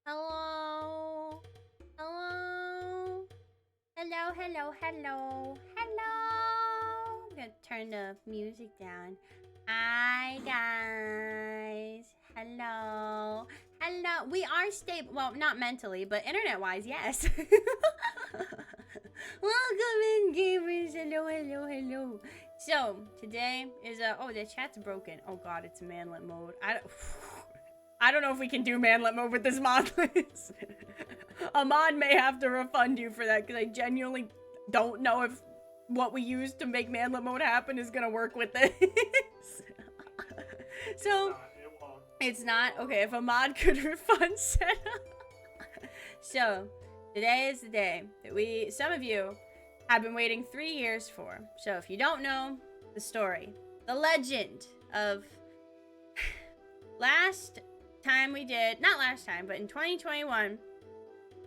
Hello. Hello. Hello, hello, hello. Hello. I'm gonna turn the music down. Hi, guys. Hello. Hello. We are stable. Well, not mentally, but internet-wise, yes. Welcome in, gamers. Hello, hello, hello. So, today is oh, the chat's broken. Oh god, it's manlet mode. I don't know if we can do manlet mode with this mod list. A mod may have to refund you for that, because I genuinely don't know if what we use to make manlet mode happen is gonna work with this. So, it's not. Okay, if a mod could refund setup. So, today is the day that some of you have been waiting 3 years for. So, if you don't know the story, the legend of last time we did, not last time, but in 2021,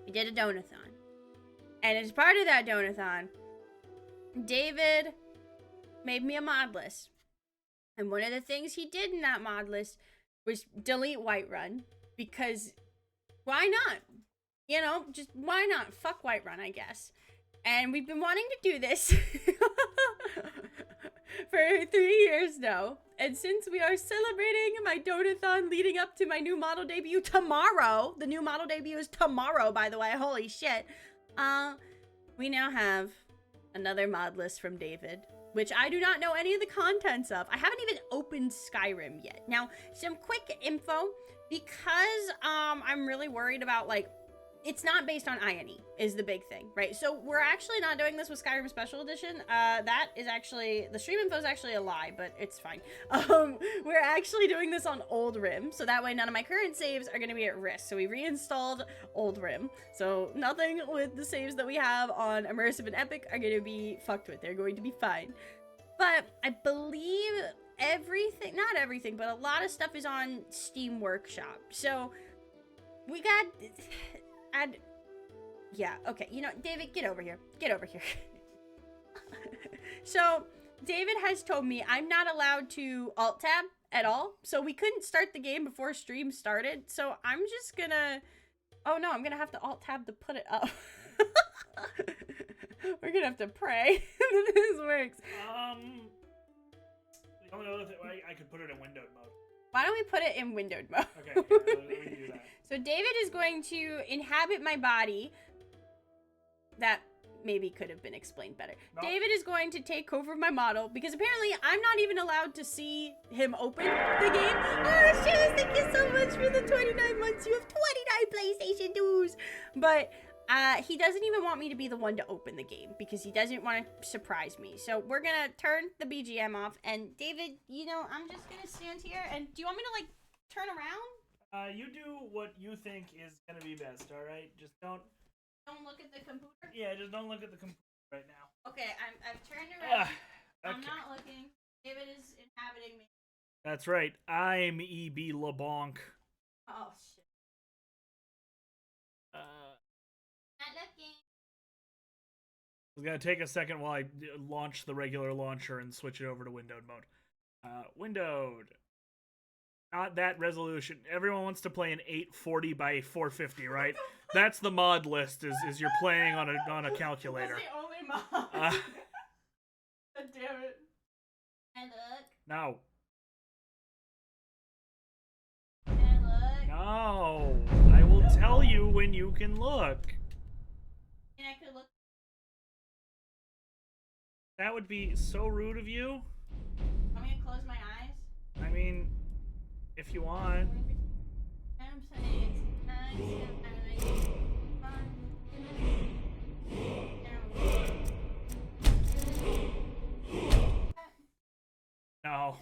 we did a donathon. And as part of that donathon, David made me a mod list. And one of the things he did in that mod list was delete Whiterun, because why not? You know, just why not? Fuck Whiterun, I guess. And we've been wanting to do this for 3 years now. And since we are celebrating my donathon leading up to my new model debut tomorrow, the new model debut is tomorrow, by the way, holy shit. We now have another mod list from David, which I do not know any of the contents of. I haven't even opened Skyrim yet. Now, some quick info, because I'm really worried about, like, it's not based on INE is the big thing, right? So we're actually not doing this with Skyrim Special Edition. That is actually, the stream info is actually a lie, but it's fine. We're actually doing this on oldrim, so that way none of my current saves are gonna be at risk. So we reinstalled oldrim, so nothing with the saves that we have on Immersive and Epic are gonna be fucked with. They're going to be fine. But I believe everything, not everything, but a lot of stuff is on Steam Workshop. So we got... yeah, okay, you know, David, get over here. Get over here. So, David has told me I'm not allowed to alt-tab at all, so we couldn't start the game before stream started, so I'm just gonna... Oh no, I'm gonna have to alt-tab to put it up. We're gonna have to pray that this works. The only other thing, I could put it in windowed mode. Why don't we put it in windowed mode? Okay, yeah, let me do that. So David is going to inhabit my body. That maybe could have been explained better. Nope. David is going to take over my model, because apparently I'm not even allowed to see him open the game. Oh, Shoes, thank you so much for the 29 months. You have 29 PlayStation dues. But he doesn't even want me to be the one to open the game, because he doesn't want to surprise me. So we're going to turn the BGM off. And David, you know, I'm just going to stand here. And do you want me to, like, turn around? You do what you think is going to be best, alright? Just don't look at the computer? Yeah, just don't look at the computer right now. Okay, I've turned around. Okay. I'm not looking. David is inhabiting me. That's right. I'm E.B. LeBonk. Oh, shit. Not looking. It's going to take a second while I launch the regular launcher and switch it over to windowed mode. Windowed. Not that resolution. Everyone wants to play an 840 by 450, right? That's the mod list. Is you're playing on a calculator. That's the only mod. God damn it. Can I look? No. Can I look? No. I will tell you when you can look. And I could look. That would be so rude of you. Want me to close my eyes? I mean, if you want. I'm saying it's nice. No.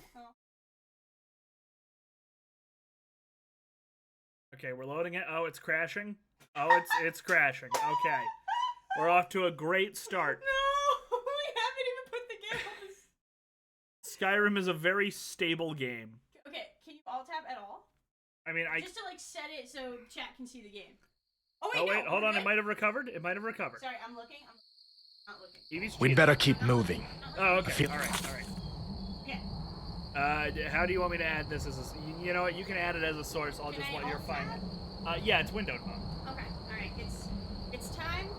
Okay, we're loading it. Oh, it's crashing. Oh, it's crashing. Okay. We're off to a great start. No! We haven't even put the game on this. Skyrim is a very stable game. Okay, can you alt-tab at all? I mean, just to, like, set it so chat can see the game. Oh, wait, hold on. It might have recovered. It might have recovered. Sorry, I'm looking. I'm not looking. We'd better keep moving. Oh, okay. All right. Okay. How do you want me to add this as a... You know what? You can add it as a source. I'll just let you find it. Yeah, it's windowed mode. Okay, alright. It's time.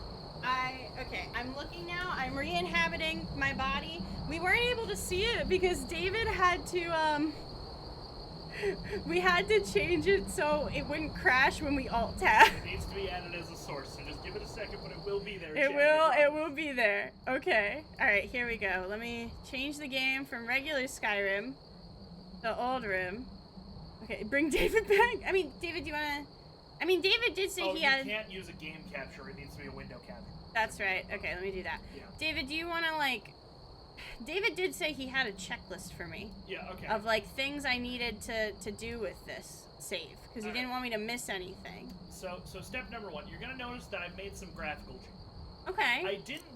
Okay, I'm looking now. I'm re-inhabiting my body. We weren't able to see it because David had to, we had to change it so it wouldn't crash when we alt-tab. It needs to be added as a source, so just give it a second, but it will be there. It will be there. Okay. Alright, here we go. Let me change the game from regular Skyrim to oldrim. Okay, bring David back. I mean, David, do you wanna... I mean, David did say he had... you can't use a game capture. It needs to be a window capture. That's right. Okay, let me do that. Yeah. David, do you wanna, like... David did say he had a checklist for me. Yeah, okay. Of, like, things I needed to do with this save. Because he didn't want me to miss anything. So step number 1, you're gonna notice that I've made some graphical changes. Okay.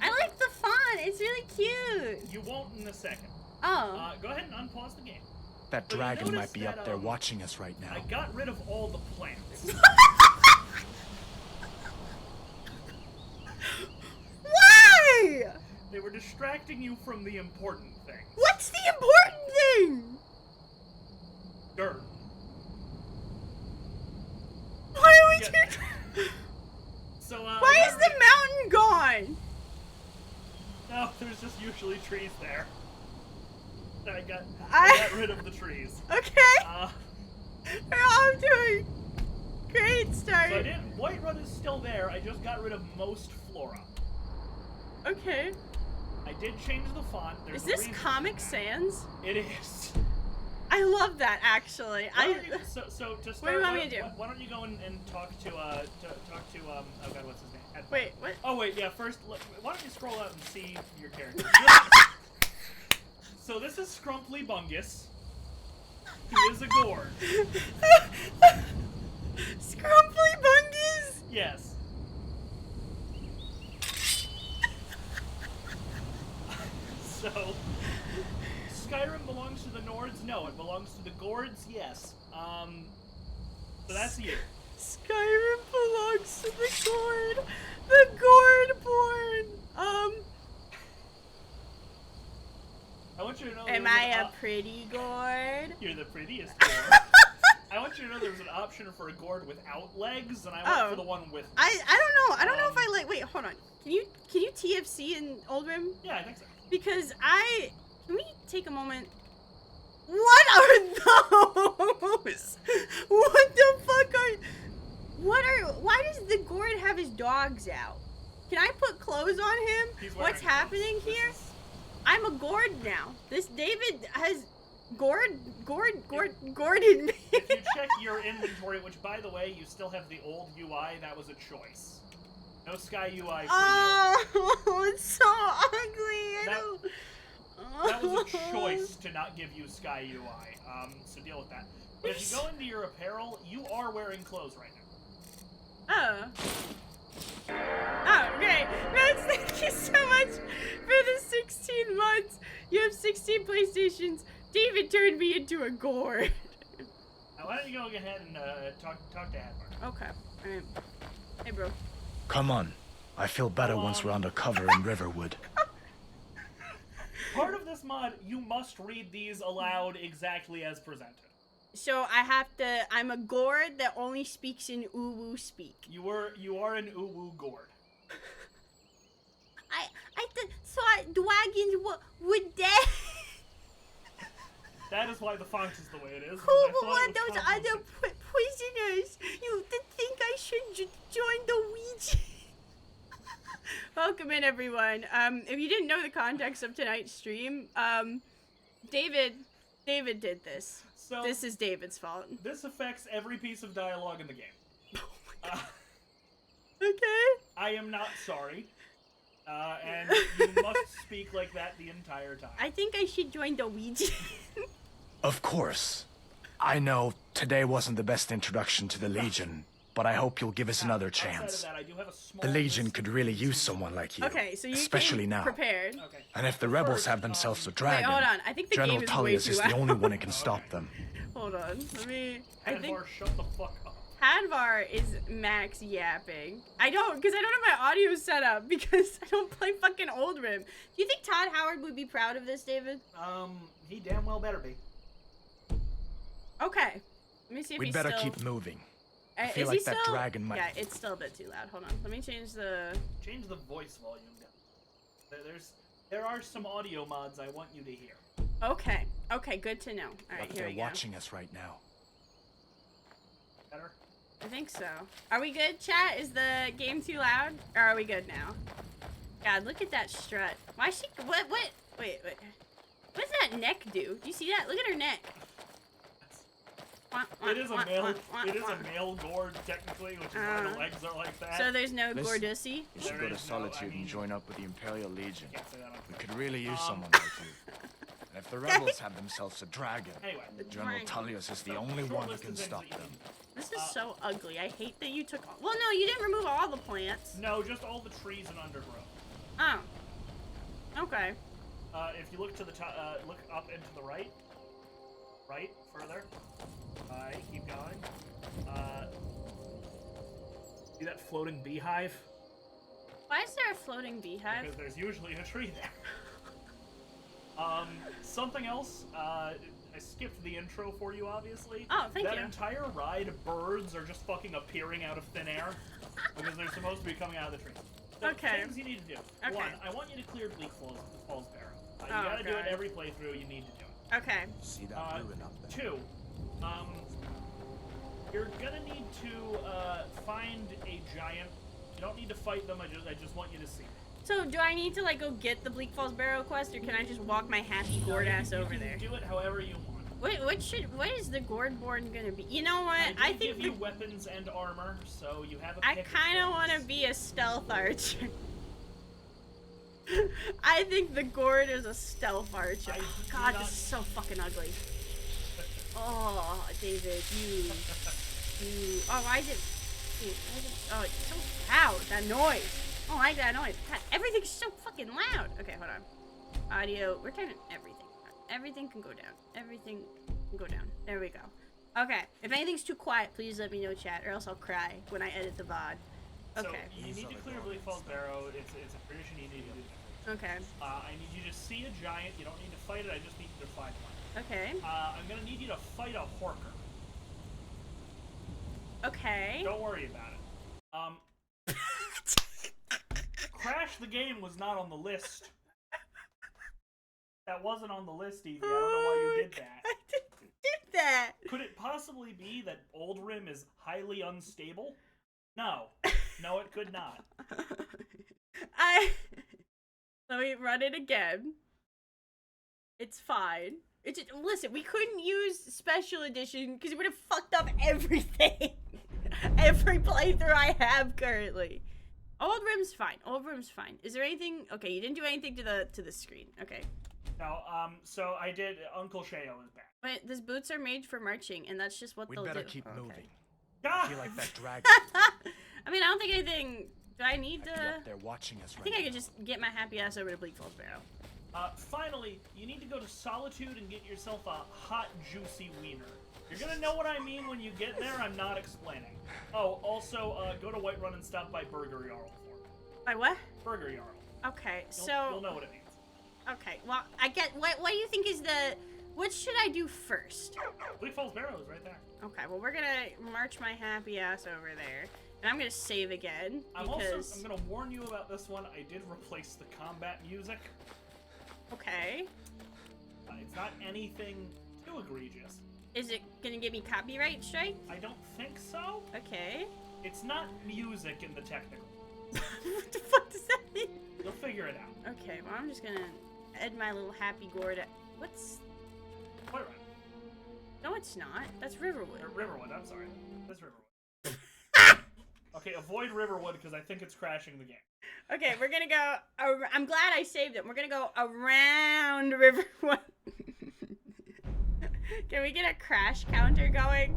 I like the font. It's really cute. You won't in a second. Oh. Go ahead and unpause the game. That dragon might be up there watching us right now. I got rid of all the plants. Why? They were distracting you from the important thing. What's the important thing? Dirt. Why are we doing... Why is the mountain gone? No, there's just usually trees there. I got rid of the trees. Okay. We're off to a great start. So Whiterun is still there. I just got rid of most flora. Okay. I did change the font. Is this Comic Sans? It is. I love that, actually. So to start, what do you want me to do? Why don't you go and talk to oh god, what's his name? Wait, what? Oh wait, yeah. First, why don't you scroll out and see your character? So this is Scrumply Bungus. He is a gourd. Scrumply Bungus? Yes. So, Skyrim belongs to the Nords? No. It belongs to the Gourds? Yes. So that's you. Skyrim belongs to the gourd. The Gourdborn. I want you to know. Am I a pretty gourd? You're the prettiest gourd. I want you to know there was an option for a gourd without legs, and I went for the one with. I don't know. I don't know if I like. Wait, hold on. Can you TFC in oldrim? Yeah, I think so. Because can we take a moment? What are those? What the fuck why does the gourd have his dogs out? Can I put clothes on him? What's happening here? I'm a gourd now. This David has gourded me. If you check your inventory, which by the way, you still have the old UI, that was a choice. No Sky UI for you. Oh, it's so ugly. That was a choice to not give you Sky UI. So deal with that. But if you go into your apparel, you are wearing clothes right now. Oh, great. Max, thank you so much for the 16 months. You have 16 PlayStations. David turned me into a gourd. Now, why don't you go ahead and talk to Hadmar? Okay. All right. Hey, bro. Come on. I feel better once we're undercover in Riverwood. Part of this mod, you must read these aloud exactly as presented. So I'm a gourd that only speaks in uwu speak. You are an uwu gourd. I thought dragons were dead. That is why the font is the way it is. Who were those other prisoners? You think I should join the Ouija? Welcome in, everyone. If you didn't know the context of tonight's stream, David did this. So this is David's fault. This affects every piece of dialogue in the game. Oh my god. Okay. I am not sorry. And you must speak like that the entire time. I think I should join the Ouija. Of course. I know today wasn't the best introduction to the Legion, but I hope you'll give us another chance. That, I do have a small the Legion could really use someone like you. Okay, so you especially came now. Prepared. Okay. And if the rebels have themselves a dragon, wait, hold on. I think the General game is Tullius way is too the loud. only one who can stop them. Hold on. Hadvar, shut the fuck up. Hadvar is max yapping. I don't have my audio set up because I don't play fucking oldrim. Do you think Todd Howard would be proud of this, David? He damn well better be. Okay. Let me see if We'd he's better still... keep moving. I feel is like he that still... dragon might... Yeah, it's still a bit too loud. Hold on. Let me change the... Change the voice volume down. There are some audio mods I want you to hear. Okay. Okay, good to know. All right, But here we they're go. watching us right now. Better? I think so. Are we good, chat? Is the game too loud? Or are we good now? God, look at that strut. Why is she... What? Wait. What does that neck do? Do you see that? Look at her neck. It is a male gourd, technically, which is why the legs are like that. So there's no Listen, Gordussy? You should go to Solitude and join up with the Imperial Legion. Can't say that on We could really use someone like you. And if the rebels have themselves a dragon, Anyway, General Tullius is the only one who can stop them. This is so ugly. I hate that you took... Well, no, you didn't remove all the plants. No, just all the trees and undergrowth. Oh. Okay. If you look to the top, look up and to the right. Right, further. Keep going. See that floating beehive? Why is there a floating beehive? Because there's usually a tree there. Something else, I skipped the intro for you, obviously. Oh, thank you. That entire ride, birds are just fucking appearing out of thin air. Because they're supposed to be coming out of the tree. So, Okay. things you need to do. Okay. One, I want you to clear Bleak Falls Barrow. You Oh, gotta do it God. every playthrough, you need to do it. Okay. See that ruin up there? Two, you're gonna need to find a giant. You don't need to fight them. I just want you to see. So, do I need to, like, go get the Bleak Falls Barrow quest, or can I just walk my happy gourd ass over you there? can do it however you want. What is the Gourdborn gonna be? You know what? I think give you weapons and armor, so you have a I pick of kind of want to things. be a stealth archer. I think the gourd is a stealth archer. I Oh, do God, not- this is so fucking ugly. Oh, David, you. Oh, why is it? Oh, it's so loud. That noise. I don't like that noise. God, everything's so fucking loud. Okay, hold on. Audio. We're turning everything. Everything can go down. Everything can go down. There we go. Okay. If anything's too quiet, please let me know, chat, or else I'll cry when I edit the VOD. Okay. So you need to clear Bleak Falls Barrow. It's a tradition you need to do. Okay. I need you to see a giant. You don't need to fight it. I just need you to find one. Okay. I'm gonna need you to fight a horker. Okay. Don't worry about it. Crash the Game was not on the list. That wasn't on the list, Evie. I don't know why you did that. I did that. Could it possibly be that oldrim is highly unstable? No. No, it could not. Let me run it again. It's fine. It's just, listen, we couldn't use special edition because it would have fucked up everything. Every playthrough I have currently. Oldrim's fine. Oldrim's fine. Is there anything? Okay, you didn't do anything to the screen. Okay. No, so I did. Uncle Sheo is back. But these boots are made for marching, and that's just what We'd they'll better do. keep Okay. moving. Ah! I feel like that dragon I mean, I don't think anything. Do I need might be to? up there watching us I right think I now. could just get my happy ass over to Bleak Falls Barrow. Finally, you need to go to Solitude and get yourself a hot, juicy wiener. You're gonna know what I mean when you get there. I'm not explaining. Oh, also, go to Whiterun and stop by Burger Jarl for me. By what? Burger Jarl. Okay, You'll so know what it means. okay. Well, I get. What do you think is the? What should I do first? Bleak Falls Barrow is right there. Okay, well we're gonna march my happy ass over there, and I'm gonna save again I'm because. gonna warn you about this one. I did replace the combat music. Okay. It's not anything too egregious. Is it gonna give me copyright strike? I don't think so. Okay. It's not music in the technical. What the fuck does that mean? You'll figure it out. Okay, well I'm just gonna add my little happy gourd. What's? Whiterun. No, it's not. That's Riverwood. Or Riverwood, I'm sorry. That's Riverwood. Okay, avoid Riverwood because I think it's crashing the game. Okay, we're gonna go. I'm glad I saved it. We're gonna go around Riverwood. Can we get a crash counter going?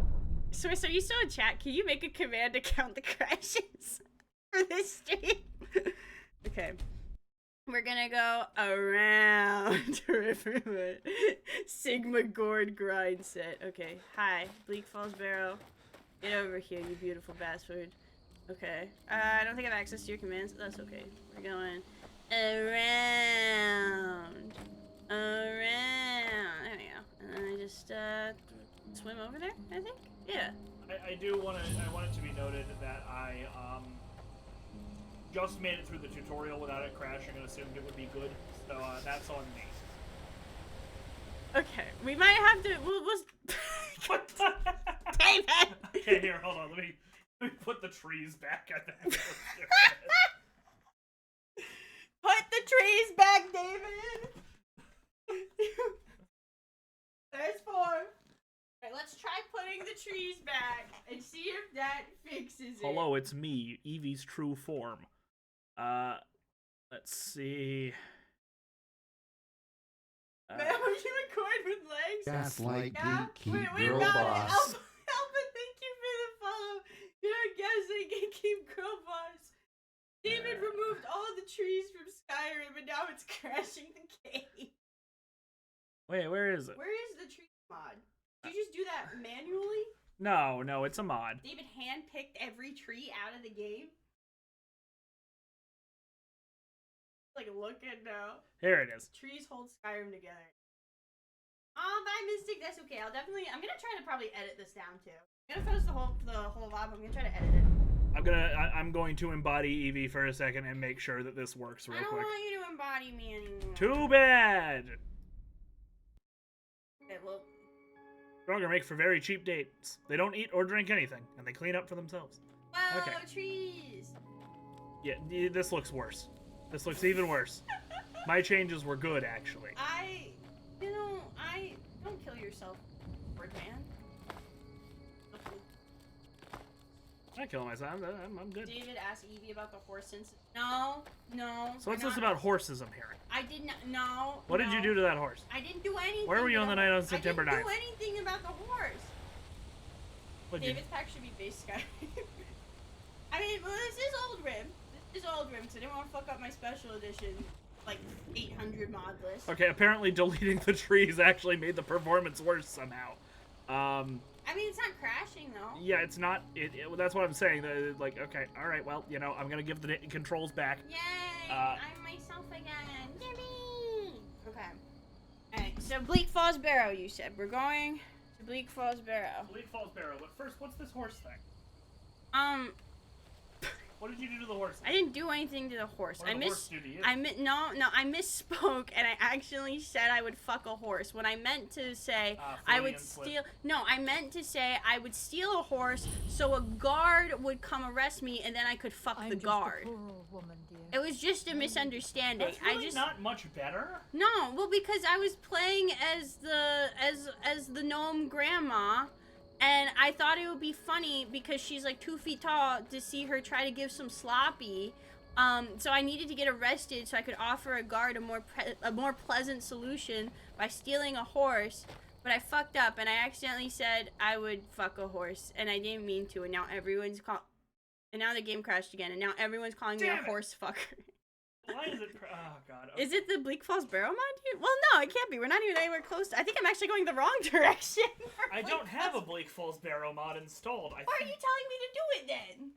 Swiss, are you still in chat? Can you make a command to count the crashes for this stream? Okay. We're gonna go around Riverwood. Sigma Gourd grind set. Okay. Hi, Bleak Falls Barrow. Get over here, you beautiful bastard. Okay. I don't think I have access to your commands. That's okay. We're going around. Around. There we go. And then I just, swim over there, I think? Yeah. I do want to. I want it to be noted that I just made it through the tutorial without it crashing and assumed it would be good. So that's on me. Okay, we might have to. We'll What the? David! Okay, here, hold on. Let me put the trees back. I think. Put the trees back, David! There's 4. Alright, let's try putting the trees back and see if that fixes it. Hello, it's me, Eevee's true form. Let's see. Man, would you record with legs? Gaslight, Yeah? geek, Wait, girl Robin, boss. Alpha, thank you for the follow. You're guessing Gatekeep Girl Boss. David removed all the trees from Skyrim and now it's crashing the game. Wait, where is it? Where is the tree mod? Did you just do that manually? No, it's a mod. David handpicked every tree out of the game? Like, look at now. Here it is. Trees hold Skyrim together. Oh, by Mystic, that's okay. I'm gonna try to probably edit this down too. I'm gonna post the whole live. I'm gonna try to edit it. I'm going to embody Eevee for a second and make sure that this works real I don't quick. want you to embody me anymore. Too bad. Okay, well, Stronger make for very cheap dates. They don't eat or drink anything, and they clean up for themselves. whoa, Okay. trees. Yeah, this looks worse. This looks even worse. My changes were good, actually. Don't kill yourself, Birdman. I kill myself. I'm good. David asked Eevee about the horse since. No. So what's this about horses I'm hearing? I did not. No. What did you do to that horse? I didn't do anything. Where were you on the night on September 9th? I didn't do anything about the horse. What'd you... David's pack should be base Sky. I mean, well, this is oldrim. This is oldrim, so I didn't want to fuck up my special edition, like 800 mod list. Okay, apparently deleting the trees actually made the performance worse somehow. I mean, it's not crashing though. Yeah, it's not. That's what I'm saying. Like, okay, all right. Well, you know, I'm gonna give the controls back. Yay! I'm myself again. Yippee! Okay. All right. So Bleak Falls Barrow, you said we're going to Bleak Falls Barrow. Bleak Falls Barrow. But first, what's this horse thing? What did you do to the horse? I didn't do anything to the horse. What did the horse do to you? I misspoke and I actually said I would fuck a horse. When I meant to say I would steal. No, I meant to say I would steal a horse so a guard would come arrest me and then I could fuck the guard. I'm just a poor old woman, dear. It was just a misunderstanding. That's really not much better. No, well, because I was playing as the gnome grandma. And I thought it would be funny because she's like 2 feet tall to see her try to give some sloppy. So I needed to get arrested so I could offer a guard a more pleasant solution by stealing a horse. But I fucked up and I accidentally said I would fuck a horse and I didn't mean to. And now and now the game crashed again. And now everyone's calling me a horse fucker. Why is it? Oh god. Okay. Is it the Bleak Falls Barrow mod? Well, no, it can't be. We're not even anywhere close. I think I'm actually going the wrong direction. I don't have a Bleak Falls Barrow mod installed. Why are you telling me to do it then?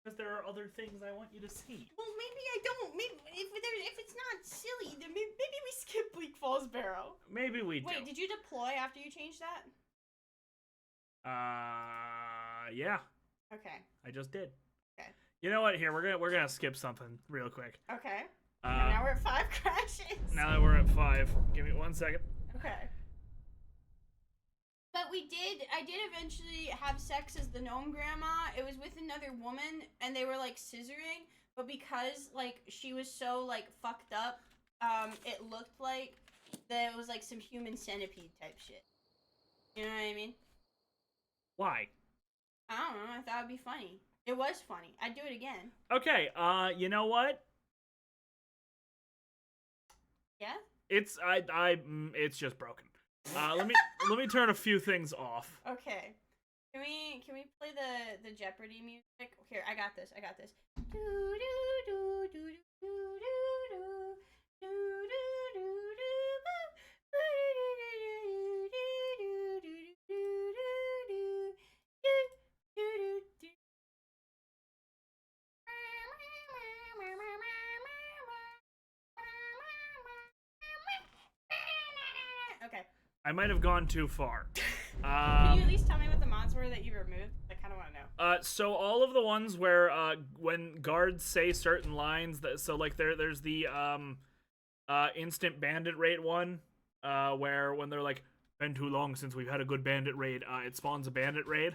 Because there are other things I want you to see. Well, maybe I don't. Maybe if it's not silly, then maybe we skip Bleak Falls Barrow. Maybe we do. Wait, did you deploy after you changed that? Yeah. Okay. I just did. Okay. You know what? Here, we're gonna skip something real quick. Okay. And now we're at 5 crashes. Now that we're at 5, give me 1 second. Okay. But I did eventually have sex as the gnome grandma. It was with another woman, and they were like scissoring. But because like she was so like fucked up, it looked like that it was like some human centipede type shit. You know what I mean? Why? I don't know. I thought it'd be funny. It was funny. I'd do it again. Okay. You know what? Yeah. It's it's just broken. Let me turn a few things off. Okay. Can we play the Jeopardy music? Here, I got this. Okay. I might have gone too far. Can you at least tell me what the mods were that you removed? I kind of want to know. So all of the ones where when guards say certain lines, so like there's the instant bandit raid one, where when they're like, been too long since we've had a good bandit raid, it spawns a bandit raid.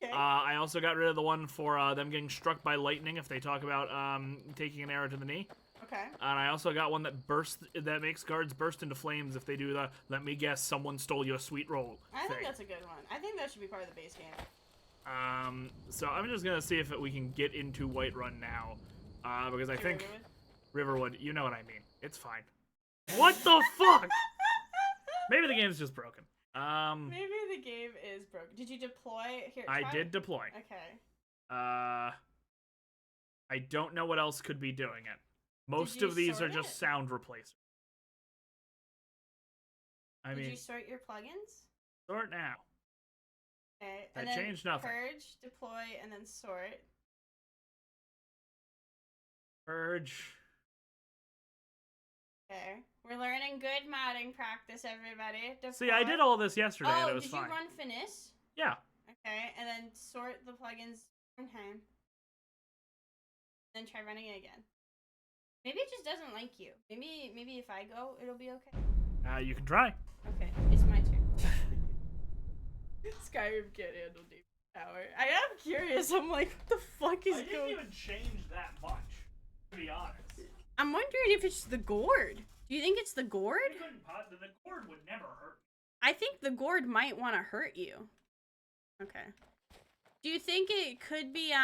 Okay. I also got rid of the one for them getting struck by lightning if they talk about taking an arrow to the knee. Okay. And I also got one that makes guards burst into flames if they do the let me guess someone stole your sweet roll I think thing. that's a good one. I think that should be part of the base game. So I'm just gonna see if we can get into Whiterun now, because I think Riverwood, you know what I mean. It's fine. What the fuck? Maybe the game's just broken. Maybe the game is broken. Did you deploy? Here, I did deploy. Okay. I don't know what else could be doing it. Most you of these are sort just it? sound replacers. Did you sort your plugins? Sort now. Okay. That And then changed nothing. Purge, deploy, and then sort. Purge. Okay. We're learning good modding practice, everybody. Deploy. See, I did all this yesterday and it was did fine. you run Finis? Yeah. Okay, and then sort the plugins one time. Then try running it again. Maybe it just doesn't like you. Maybe if I go, it'll be okay. You can try. Okay, it's my turn. Skyrim can't handle deep power. I am curious. I'm like, what the fuck is going? I didn't even change that much, to be honest. I'm wondering if it's the gourd. Do you think it's the gourd? The gourd would never hurt. I think the gourd might want to hurt you. Okay. Do you think it could be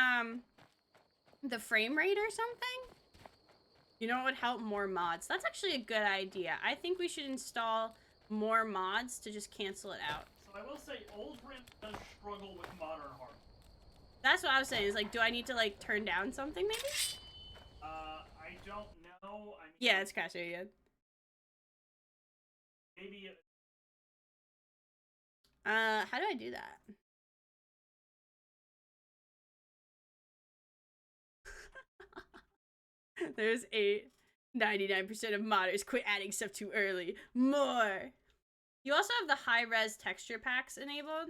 the frame rate or something? You know what would help? More mods. That's actually a good idea. I think we should install more mods to just cancel it out. So I will say, oldrim does struggle with modern hard. That's what I was saying. Is like, do I need to like turn down something maybe? I don't know. I mean, Yeah, it's crashing again. maybe. How do I do that? There's 99% of modders quit adding stuff too early. More. You also have the high-res texture packs enabled.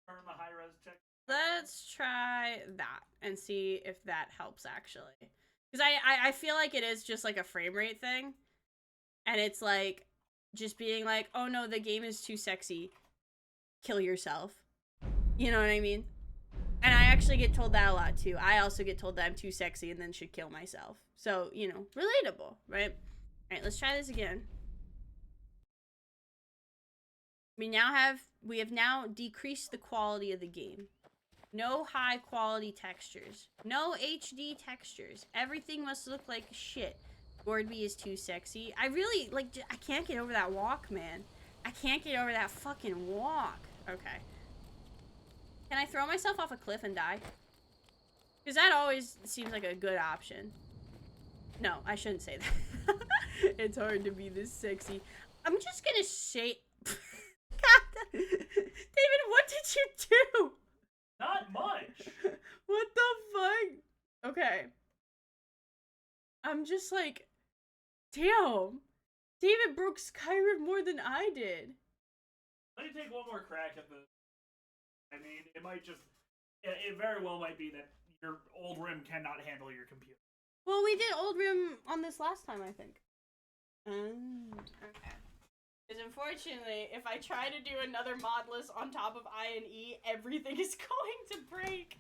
Turn the high-res check. Let's try that and see if that helps actually. Because I feel like it is just like a frame rate thing. And it's like just being like, oh no, the game is too sexy. Kill yourself. You know what I mean? And I actually get told that a lot too. I also get told that I'm too sexy and then should kill myself. So, you know, relatable, right? Alright, let's try this again. We have now decreased the quality of the game. No high quality textures. No HD textures. Everything must look like shit. Gourdby is too sexy. I really, like, I can't get over that walk, man. I can't get over that fucking walk. Okay. Can I throw myself off a cliff and die? Because that always seems like a good option. No, I shouldn't say that. It's hard to be this sexy. I'm just gonna say... God, David, what did you do? Not much. What the fuck? Okay. I'm just like, damn. David broke Skyrim more than I did. Let me take one more crack at the... I mean, it might just... It very well might be that your oldrim cannot handle your computer. Well, we did oldrim on this last time, I think. Okay. Because unfortunately, if I try to do another Modlist on top of I and E, everything is going to break.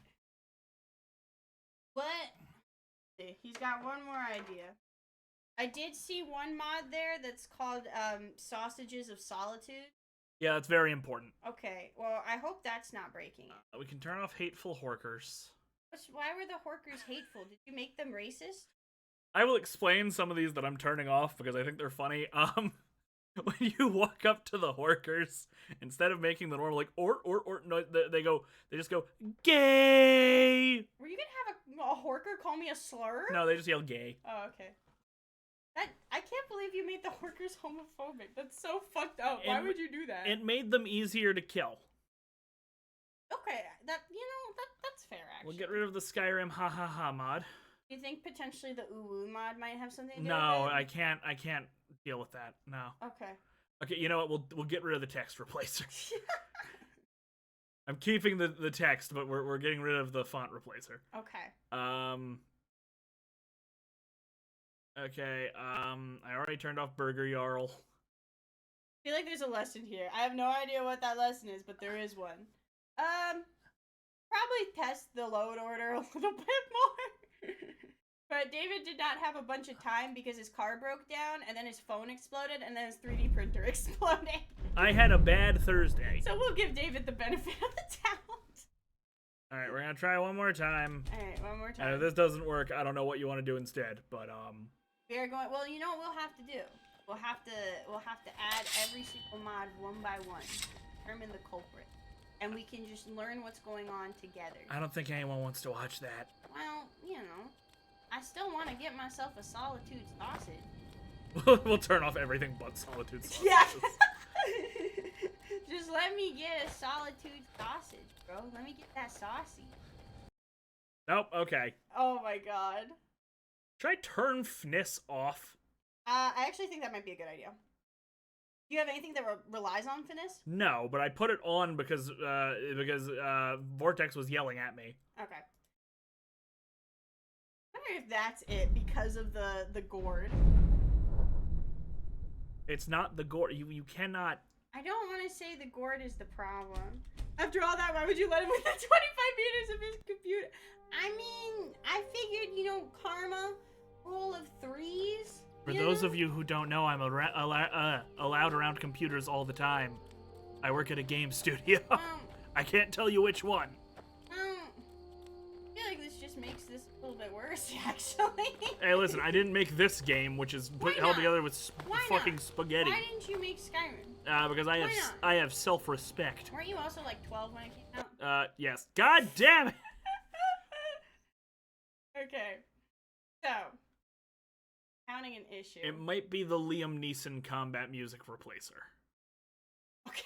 What? See, he's got one more idea. I did see one mod there that's called Sausages of Solitude. Yeah, that's very important. Okay, well, I hope that's not breaking it. We can turn off hateful horkers. Why were the horkers hateful? Did you make them racist? I will explain some of these that I'm turning off because I think they're funny. When you walk up to the horkers, instead of making the normal like or no, they just go gay. Were you gonna have a horker call me a slur? No, they just yell gay. Oh, okay. I can't believe you made the horkers homophobic. That's so fucked up. Why would you do that? It made them easier to kill. Okay, that's fair actually. We'll get rid of the Skyrim ha ha ha mod. Do you think potentially the uwu mod might have something to do No, with it? I can't deal with that. No. Okay. Okay, you know what? We'll get rid of the text replacer. I'm keeping the text, but we're getting rid of the font replacer. Okay. Okay, I already turned off Burger Jarl. I feel like there's a lesson here. I have no idea what that lesson is, but there is one. Probably test the load order a little bit more. But David did not have a bunch of time because his car broke down, and then his phone exploded, and then his 3D printer exploded. I had a bad Thursday. So we'll give David the benefit of the doubt. Alright, we're gonna try one more time. Alright, one more And time. if this doesn't work, I don't know what you want to do instead, but We are going. Well, you know what we'll have to do. We'll have to add every single mod one by one. Determine the culprit, and we can just learn what's going on together. I don't think anyone wants to watch that. Well, you know, I still want to get myself a Solitude sausage. We'll turn off everything but Solitude sausages. Yeah. Just let me get a Solitude sausage, bro. Let me get that saucy. Nope, okay. Oh my god. Should I turn FNIS off? I actually think that might be a good idea. Do you have anything that relies on FNIS? No, but I put it on because Vortex was yelling at me. Okay. I wonder if that's it because of the gourd. It's not the gourd. You cannot. I don't want to say the gourd is the problem. After all that, why would you let him within 25 meters of his computer? I mean, I figured, you know, karma, rule of threes. For those of you who don't know, I'm allowed around computers all the time. I work at a game studio. I can't tell you which one. I feel like this just makes this a little bit worse, actually. Hey, listen, I didn't make this game, which is held together with fucking spaghetti. Why didn't you make Skyrim? Because I have self-respect. Weren't you also like 12 when it came out? Yes. God damn it! Okay. So, counting an issue. It might be the Liam Neeson combat music replacer. Okay.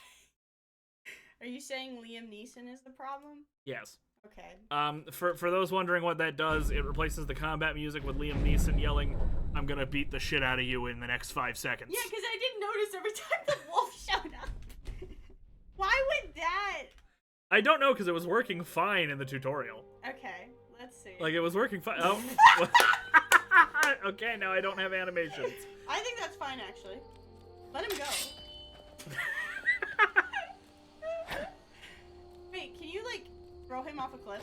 Are you saying Liam Neeson is the problem? Yes. Okay. For those wondering what that does, it replaces the combat music with Liam Neeson yelling, "I'm gonna beat the shit out of you in the next 5 seconds." Yeah, because I didn't notice every time the wolf showed up. Why would that? I don't know, because it was working fine in the tutorial. Okay, let's see. Like, it was working fine. Oh. Okay, now I don't have animations. I think that's fine, actually. Let him go. Wait, can you, like, throw him off a cliff?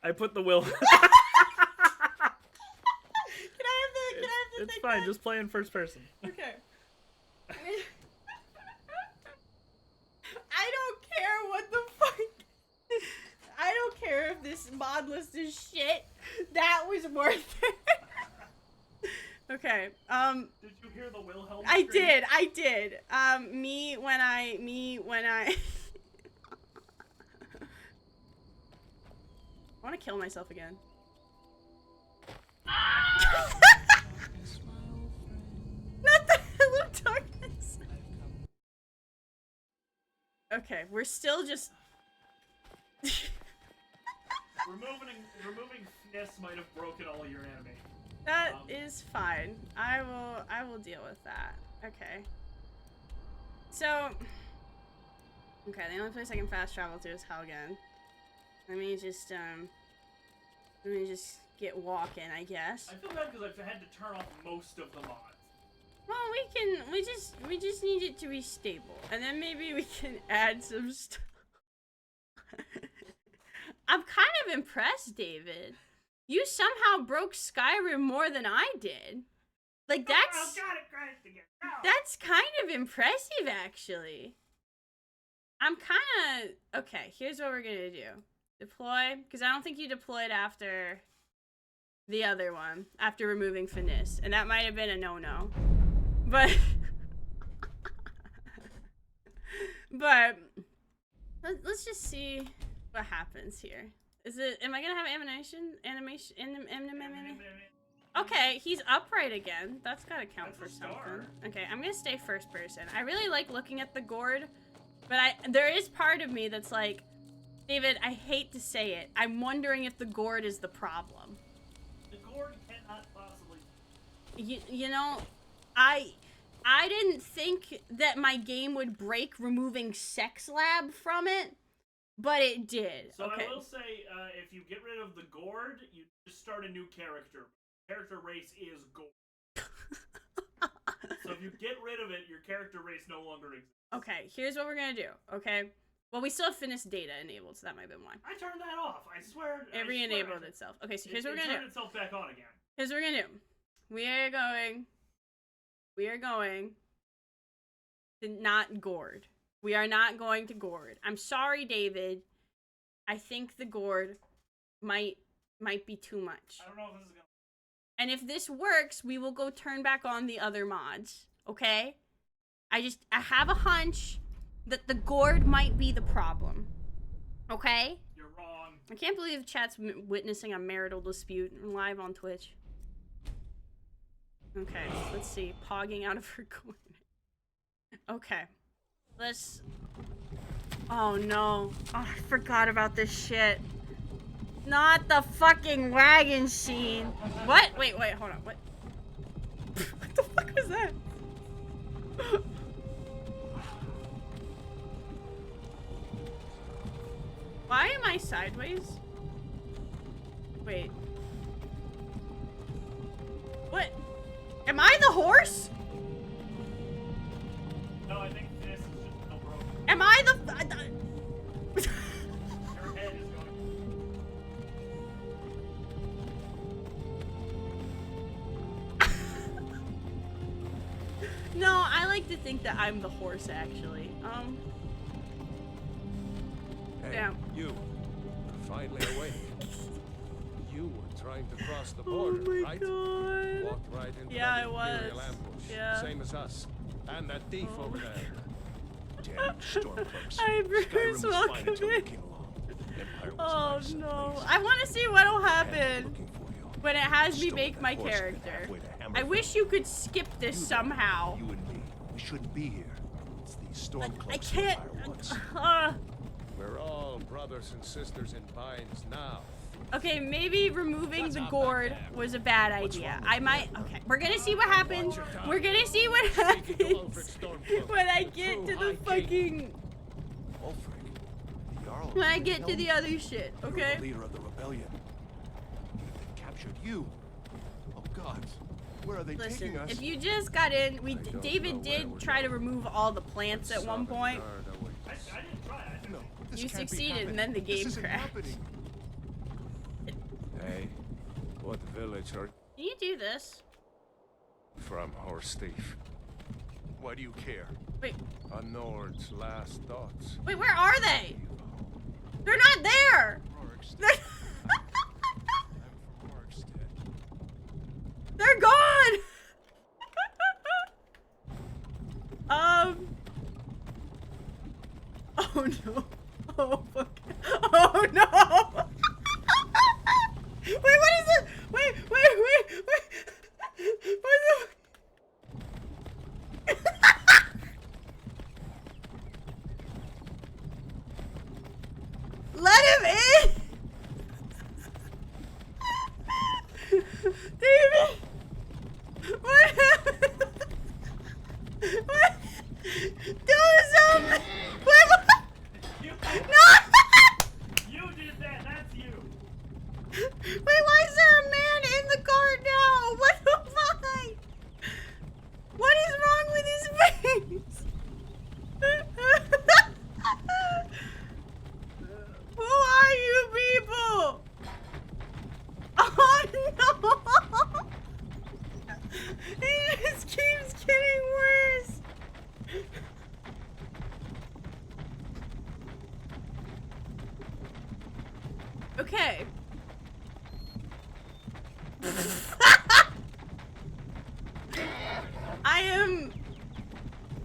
I put the will. Can I have the It's thing fine, back? just play in first person. Okay. I don't care what the fuck. I don't care if this mod list is shit. That was worth it. Okay. Did you hear the Wilhelm? I did. Me when I I want to kill myself again. Not the Hello Darkness. Okay, we're still just. Removing FNIS might have broken all your animation. That is fine. I will deal with that. Okay. So. Okay, the only place I can fast travel to is Helgen. Let me just get walking, I guess. I feel bad because I've had to turn off most of the mods. Well, we just need it to be stable, and then maybe we can add some stuff. I'm kind of impressed, David. You somehow broke Skyrim more than I did. Like, that's... Oh, God, it crashed again. No. That's kind of impressive, actually. I'm kind of... Okay, here's what we're gonna do. Deploy, because I don't think you deployed after the other one, after removing FNIS, and that might have been a no-no. But... but... Let's just see what happens here. Is it... Am I gonna have animation? Okay, he's upright again. That's gotta count for something. Okay, I'm gonna stay first person. I really like looking at the gourd But there is part of me that's like, David, I hate to say it. I'm wondering if the gourd is the problem. The gourd cannot possibly. You know, I didn't think that my game would break removing Sex Lab from it, but it did. So okay. I will say, if you get rid of the gourd, you just start a new character. Character race is gourd. So if you get rid of it, your character race no longer exists. Okay, here's what we're gonna do, okay? Well, we still have finished data enabled, so that might have been one. I turned that off. I swear. It re-enabled itself. Okay, so here's what we're gonna do. It turned itself back on again. Here's what we're gonna do. We are going to not gourd. We are not going to gourd. I'm sorry, David. I think the gourd might be too much. I don't know if this is gonna. And if this works, we will go turn back on the other mods. Okay? I have a hunch that the gourd might be the problem. Okay? You're wrong. I can't believe the chat's witnessing a marital dispute live on Twitch. Okay, let's see. Pogging out of her corner. Okay. Let's... Oh no. Oh, I forgot about this shit. Not the fucking wagon scene. What? Wait, hold on. What? What the fuck was that? Why am I sideways? Wait. What? Am I the horse? No, I think this is just no broken. Am I the... Your head is going. No, I like to think that I'm the horse, actually. Hey, Yeah. you. Finally awake. You were trying to cross the border, right? God. Walked right into Yeah, that I was. Imperial ambush. Yeah. Same as us. And that thief over there. Damn stormcloaks. Hi, Bruce. Skyrim was fine Welcome until you in. came along. Empire was Oh nice and no. nice. I want to see what'll And happen looking for you. when it has me Stole make that my horse character. halfway to I Hammerfell. wish you could skip this You somehow. You and me, we shouldn't be here. It's these stormcloaks. I can't. Empire wants. We're all brothers and sisters in binds now. Okay, maybe removing the gourd was a bad idea. I might. Okay, we're gonna see what happens. We're gonna see what happens when I get to the fucking. Ulfric, the Jarl. When I get to the other shit. You're Okay. the leader of the rebellion. They captured you. Oh God, where are they Listen, taking us? if you just got in, don't David know did where we're try to going. remove all the plants at one point. I didn't try. I didn't. No, this You can't be succeeded, and happening. then the game This isn't crashed. happening. Hey, what village are Can you do this? from, horse thief? Why do you care? Wait, A Nord's last thoughts. wait, where are they? They're not there. Rorikstead. They're, I'm from Rorikstead. they're gone. Oh no. Oh fuck. Oh no. Wait, what is it? Wait. What the? Let him in! David! What happened? What? Do something! Wait, what? You, No! you did that. That's you. Wait, why is there a man in the car now? What the fuck? What is wrong with his face? Who are you people? Oh no! It just keeps getting worse. Okay.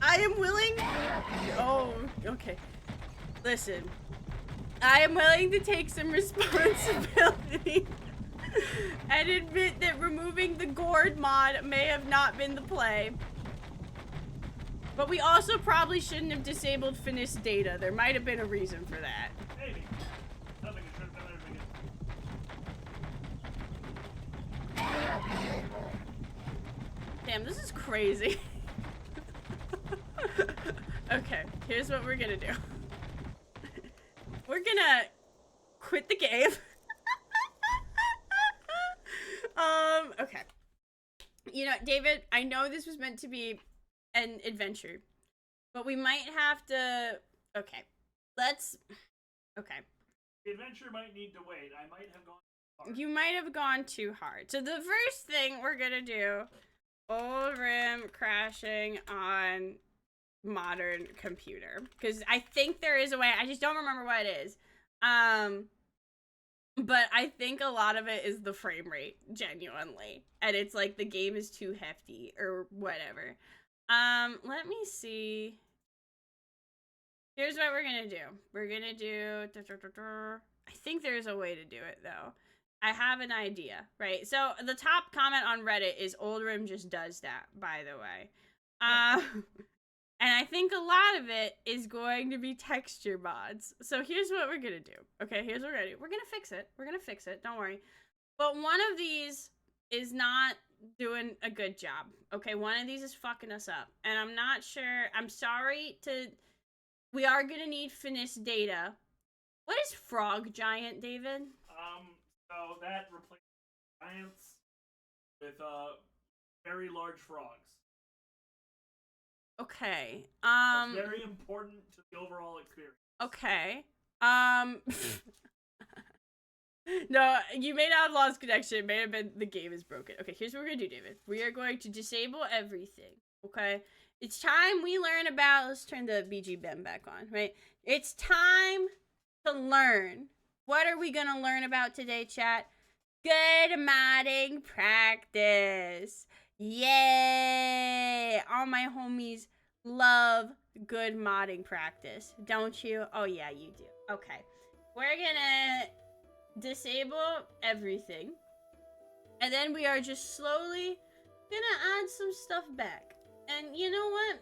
I am willing. Oh, okay. Listen. I am willing to take some responsibility and admit that removing the gourd mod may have not been the play. But we also probably shouldn't have disabled finished data. There might have been a reason for that. Maybe. Nothing should have done everything. Damn, this is crazy. Okay, here's what we're gonna do. We're gonna quit the game. Okay. You know, David, I know this was meant to be an adventure, but we might have to... Okay, let's... Okay. The adventure might need to wait. I might have gone too hard. You might have gone too hard. So the first thing we're gonna do, oldrim crashing on modern computer. Because I think there is a way, I just don't remember what it is. But I think a lot of it is the frame rate, genuinely. And it's like the game is too hefty or whatever. Let me see. Here's what we're gonna do. We're gonna do... I think there's a way to do it, though. I have an idea, right? So the top comment on Reddit is oldrim just does that, by the way. And I think a lot of it is going to be texture mods. So here's what we're gonna do. Okay, here's what we're gonna do. We're gonna fix it. We're gonna fix it, don't worry. But one of these is not doing a good job. Okay, one of these is fucking us up. And I'm not sure, I'm sorry to... We are gonna need finished data. What is frog giant, David? So that replaces giants with, very large frogs. Okay. That's very important to the overall experience. Okay. No, you made Outlaw's connection. It may have been the game is broken. Okay, here's what we're gonna do, David. We are going to disable everything. Okay? It's time we learn about... Let's turn the BGBM back on, right? It's time to learn. What are we gonna learn about today, chat? Good modding practice. Yay! All my homies love good modding practice, don't you? Oh yeah, you do. Okay. We're gonna disable everything. And then we are just slowly gonna add some stuff back. And you know what?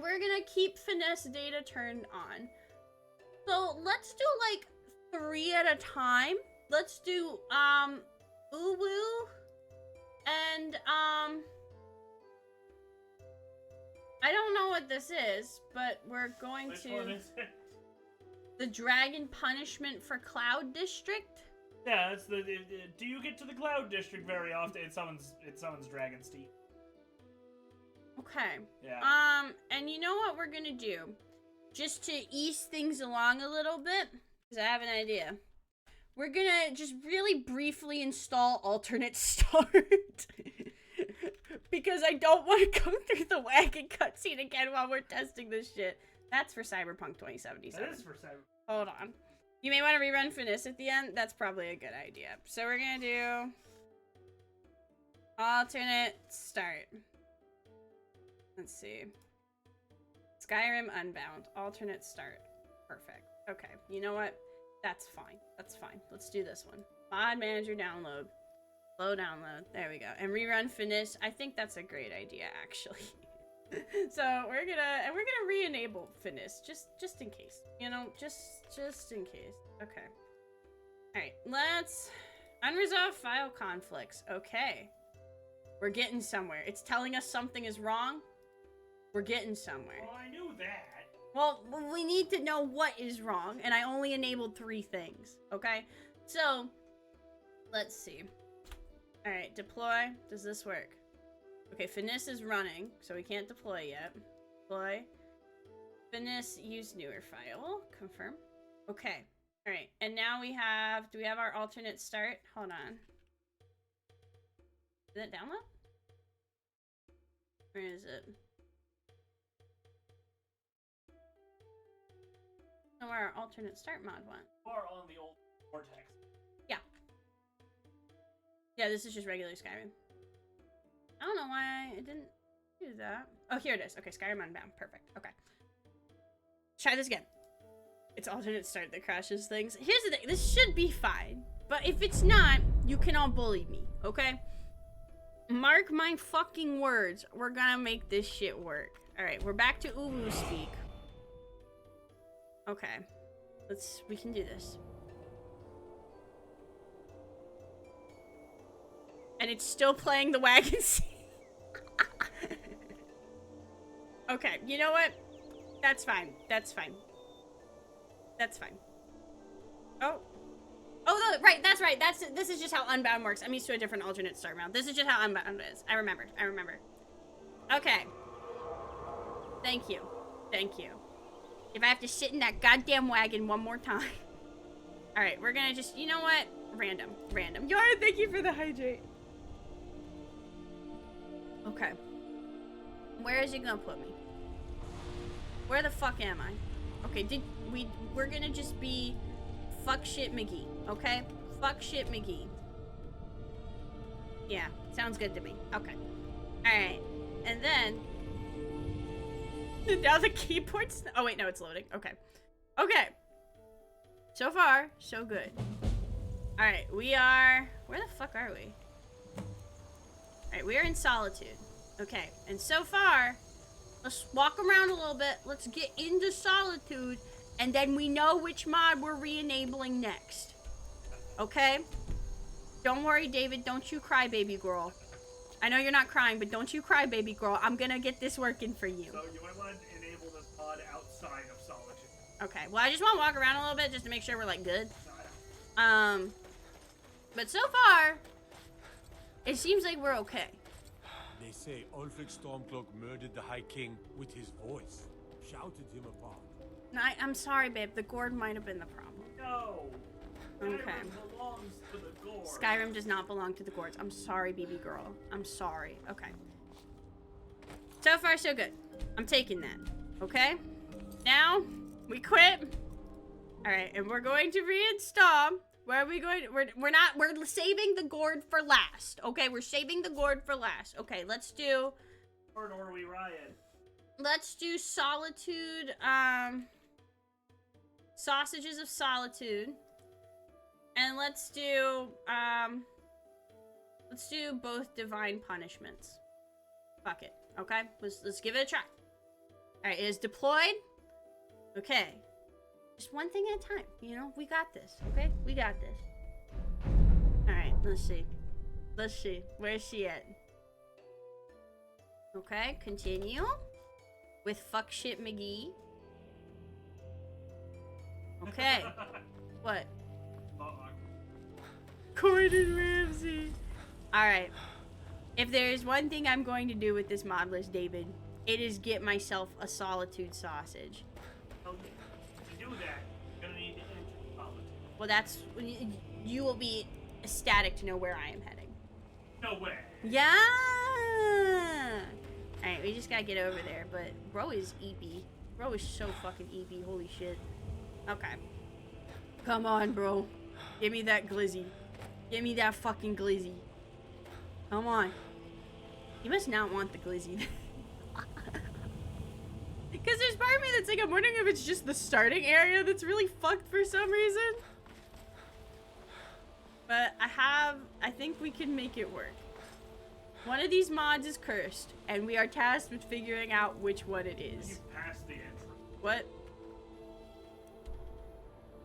We're gonna keep finesse data turned on. So let's do like 3 at a time. Let's do Uwu and I don't know what this is, but we're going Which to one is it? the Dragon Punishment for Cloud District. Yeah, it's the. Do you get to the Cloud District very often? It summons Dragon's Teeth. Okay. Yeah. And you know what we're gonna do? Just to ease things along a little bit, because I have an idea. We're gonna just really briefly install alternate start. Because I don't want to go through the wagon cutscene again while we're testing this shit. That's for Cyberpunk 2077. That is for Cyberpunk. Hold on. You may want to rerun Finis at the end. That's probably a good idea. So we're gonna do alternate start. Let's see. Skyrim Unbound. Alternate start. Perfect. Okay. You know what? That's fine. That's fine. Let's do this one. Mod manager download. Slow download. There we go. And rerun Finis. I think that's a great idea, actually. So we're gonna re-enable Finis just in case. You know, just in case. Okay. Alright, let's unresolved file conflicts. Okay. We're getting somewhere. It's telling us something is wrong. We're getting somewhere. Well, I knew that. Well, we need to know what is wrong, and I only enabled 3 things, okay? So, let's see. Alright, deploy. Does this work? Okay, Finis is running, so we can't deploy yet. Deploy. Finis, use newer file. Confirm. Okay. Alright, and now we have... Do we have our alternate start? Hold on. Did it download? Where is it? Know where our alternate start mod went. You are on the old Vortex. Yeah. Yeah, this is just regular Skyrim. I don't know why it didn't do that. Oh, here it is. Okay, Skyrim Unbound. Perfect. Okay. Try this again. It's alternate start that crashes things. Here's the thing. This should be fine. But if it's not, you can all bully me, okay? Mark my fucking words. We're gonna make this shit work. Alright, we're back to Uwu speak. Okay. We can do this. And it's still playing the wagon scene. Okay, you know what? That's fine. That's fine. That's fine. Oh. Oh, no, right, that's right. This is just how Unbound works. I'm used to a different alternate start round. This is just how Unbound is. I remembered. Okay. Thank you. Thank you. If I have to sit in that goddamn wagon one more time. Alright, we're gonna just, you know what? Random. Yara, thank you for the hydrate. Okay. Where is it gonna put me? Where the fuck am I? Okay, we're gonna just be fuck shit McGee, okay? Fuck shit McGee. Yeah, sounds good to me. Okay. Alright. And then now the keyboard's... Oh, wait, no, it's loading. Okay. Okay. So far, so good. Alright, we are... Where the fuck are we? Alright, we are in Solitude. Okay, and so far, let's walk around a little bit. Let's get into Solitude, and then we know which mod we're re-enabling next. Okay? Don't worry, David. Don't you cry, baby girl. I know you're not crying, but don't you cry, baby girl. I'm gonna get this working for you. So you might want to enable this mod outside of Solitude. Okay, well, I just want to walk around a little bit just to make sure we're, like, good. But so far, it seems like we're okay. They say Ulfric Stormcloak murdered the High King with his voice. Shouted him apart. No, I'm sorry, babe. The gourd might have been the problem. No. Okay. Skyrim belongs to the gourd. Skyrim does not belong to the gourds. I'm sorry, BB girl. I'm sorry. Okay. So far, so good. I'm taking that. Okay? Now, we quit. Alright, and we're going to reinstall. Where are we going? We're saving the gourd for last. Okay, we're saving the gourd for last. Okay, let's do... Or we riot. Let's do Solitude, Sausages of Solitude. And let's do both Divine Punishments. Fuck it. Okay? Let's give it a try. Alright, it is deployed. Okay. Just one thing at a time, you know? We got this, okay? We got this. Alright, let's see. Let's see. Where's she at? Okay, continue. With fuck shit McGee. Okay. What? Gordon Ramsay. Alright. If there's one thing I'm going to do with this mod list, David, it is get myself a Solitude sausage. To do that, you're gonna need to enter Solitude. Well, that's... You will be ecstatic to know where I am heading. No way. Yeah! Alright, we just gotta get over there, but bro is EP. Bro is so fucking EP, holy shit. Okay. Come on, bro. Give me that glizzy. Give me that fucking glizzy. Come on. You must not want the glizzy. Because there's part of me that's like, I'm wondering if it's just the starting area that's really fucked for some reason. But I think we can make it work. One of these mods is cursed, and we are tasked with figuring out which one it is. You passed the entry. What?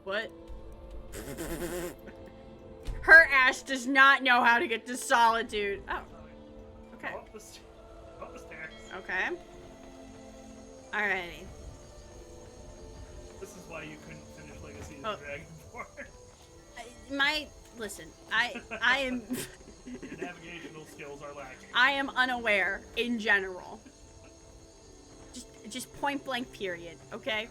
What? Her ass does not know how to get to Solitude. Oh. Okay. Go up the stairs. Okay. Alrighty. This is why you couldn't finish Legacy of the Dragonborn. Listen, I am... Your navigational skills are lacking. I am unaware in general. Just point blank period, okay?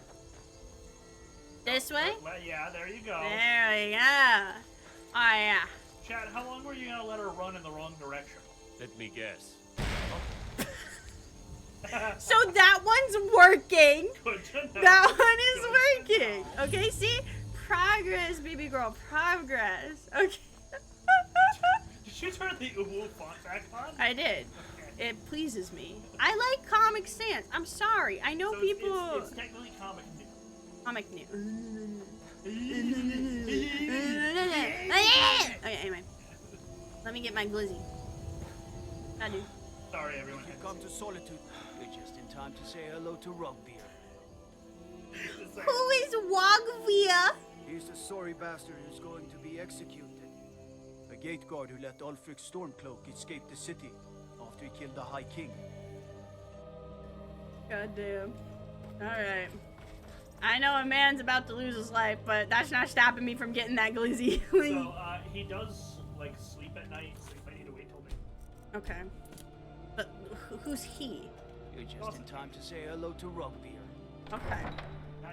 This way? Yeah, there you go. There we go. Oh yeah. Chad, how long were you gonna let her run in the wrong direction? Let me guess. So that one's working. Good to know. That one is working. Okay, see? Progress, baby girl. Progress. Okay. Did you turn the Uwu font back on? I did. Okay. It pleases me. I like Comic Sans. I'm sorry. I know So people... It's technically comic new. Comic new. Okay, anyway. Let me get my glizzy. I do. Sorry, everyone. You come to Solitude. You're just in time to say hello to Rugbeer. Who is Wogvia? He's the sorry bastard who's going to be executed. A gate guard who let Ulfric Stormcloak escape the city after he killed the High King. Goddamn. Alright. I know a man's about to lose his life, but that's not stopping me from getting that glizzy. So, he does, like, sleep at night, so you might need to wait till midnight. Okay. But who's he? You're just in time to say hello to Rugbeer. Okay. The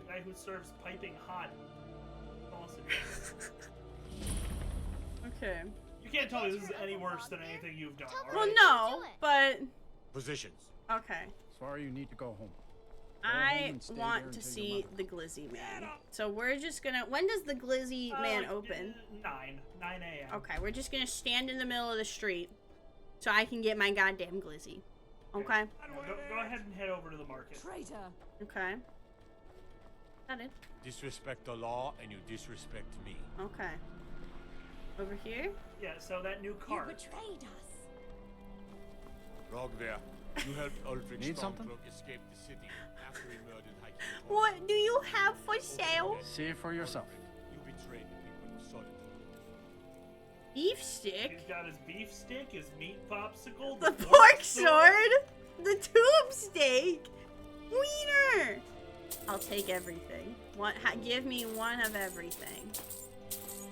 guy who serves piping hot. Awesome. Okay. You can't tell me this is any worse than anything you've done, Well, alright? no, but... Positions. Okay. Sorry, you need to go home. I and stay want there to until see your the Glizzy Man. So we're just gonna... When does the Glizzy Man open? 9 a.m. Okay, we're just gonna stand in the middle of the street so I can get my goddamn Glizzy. Okay? Go ahead and head over to the market. Traitor. Okay. Got it. Disrespect the law and you disrespect me. Okay. Over here? Yeah, so that new You cart. betrayed us. Rogver, you helped Ulfric Need something? Stormcloak escape the city after he murdered High King. What do you have for sale? See it for yourself. You betrayed the people of Solitude. Beef stick? He's got his beef stick, his meat popsicle, The pork sword? The tube steak? Wiener! I'll take everything. Give me one of everything.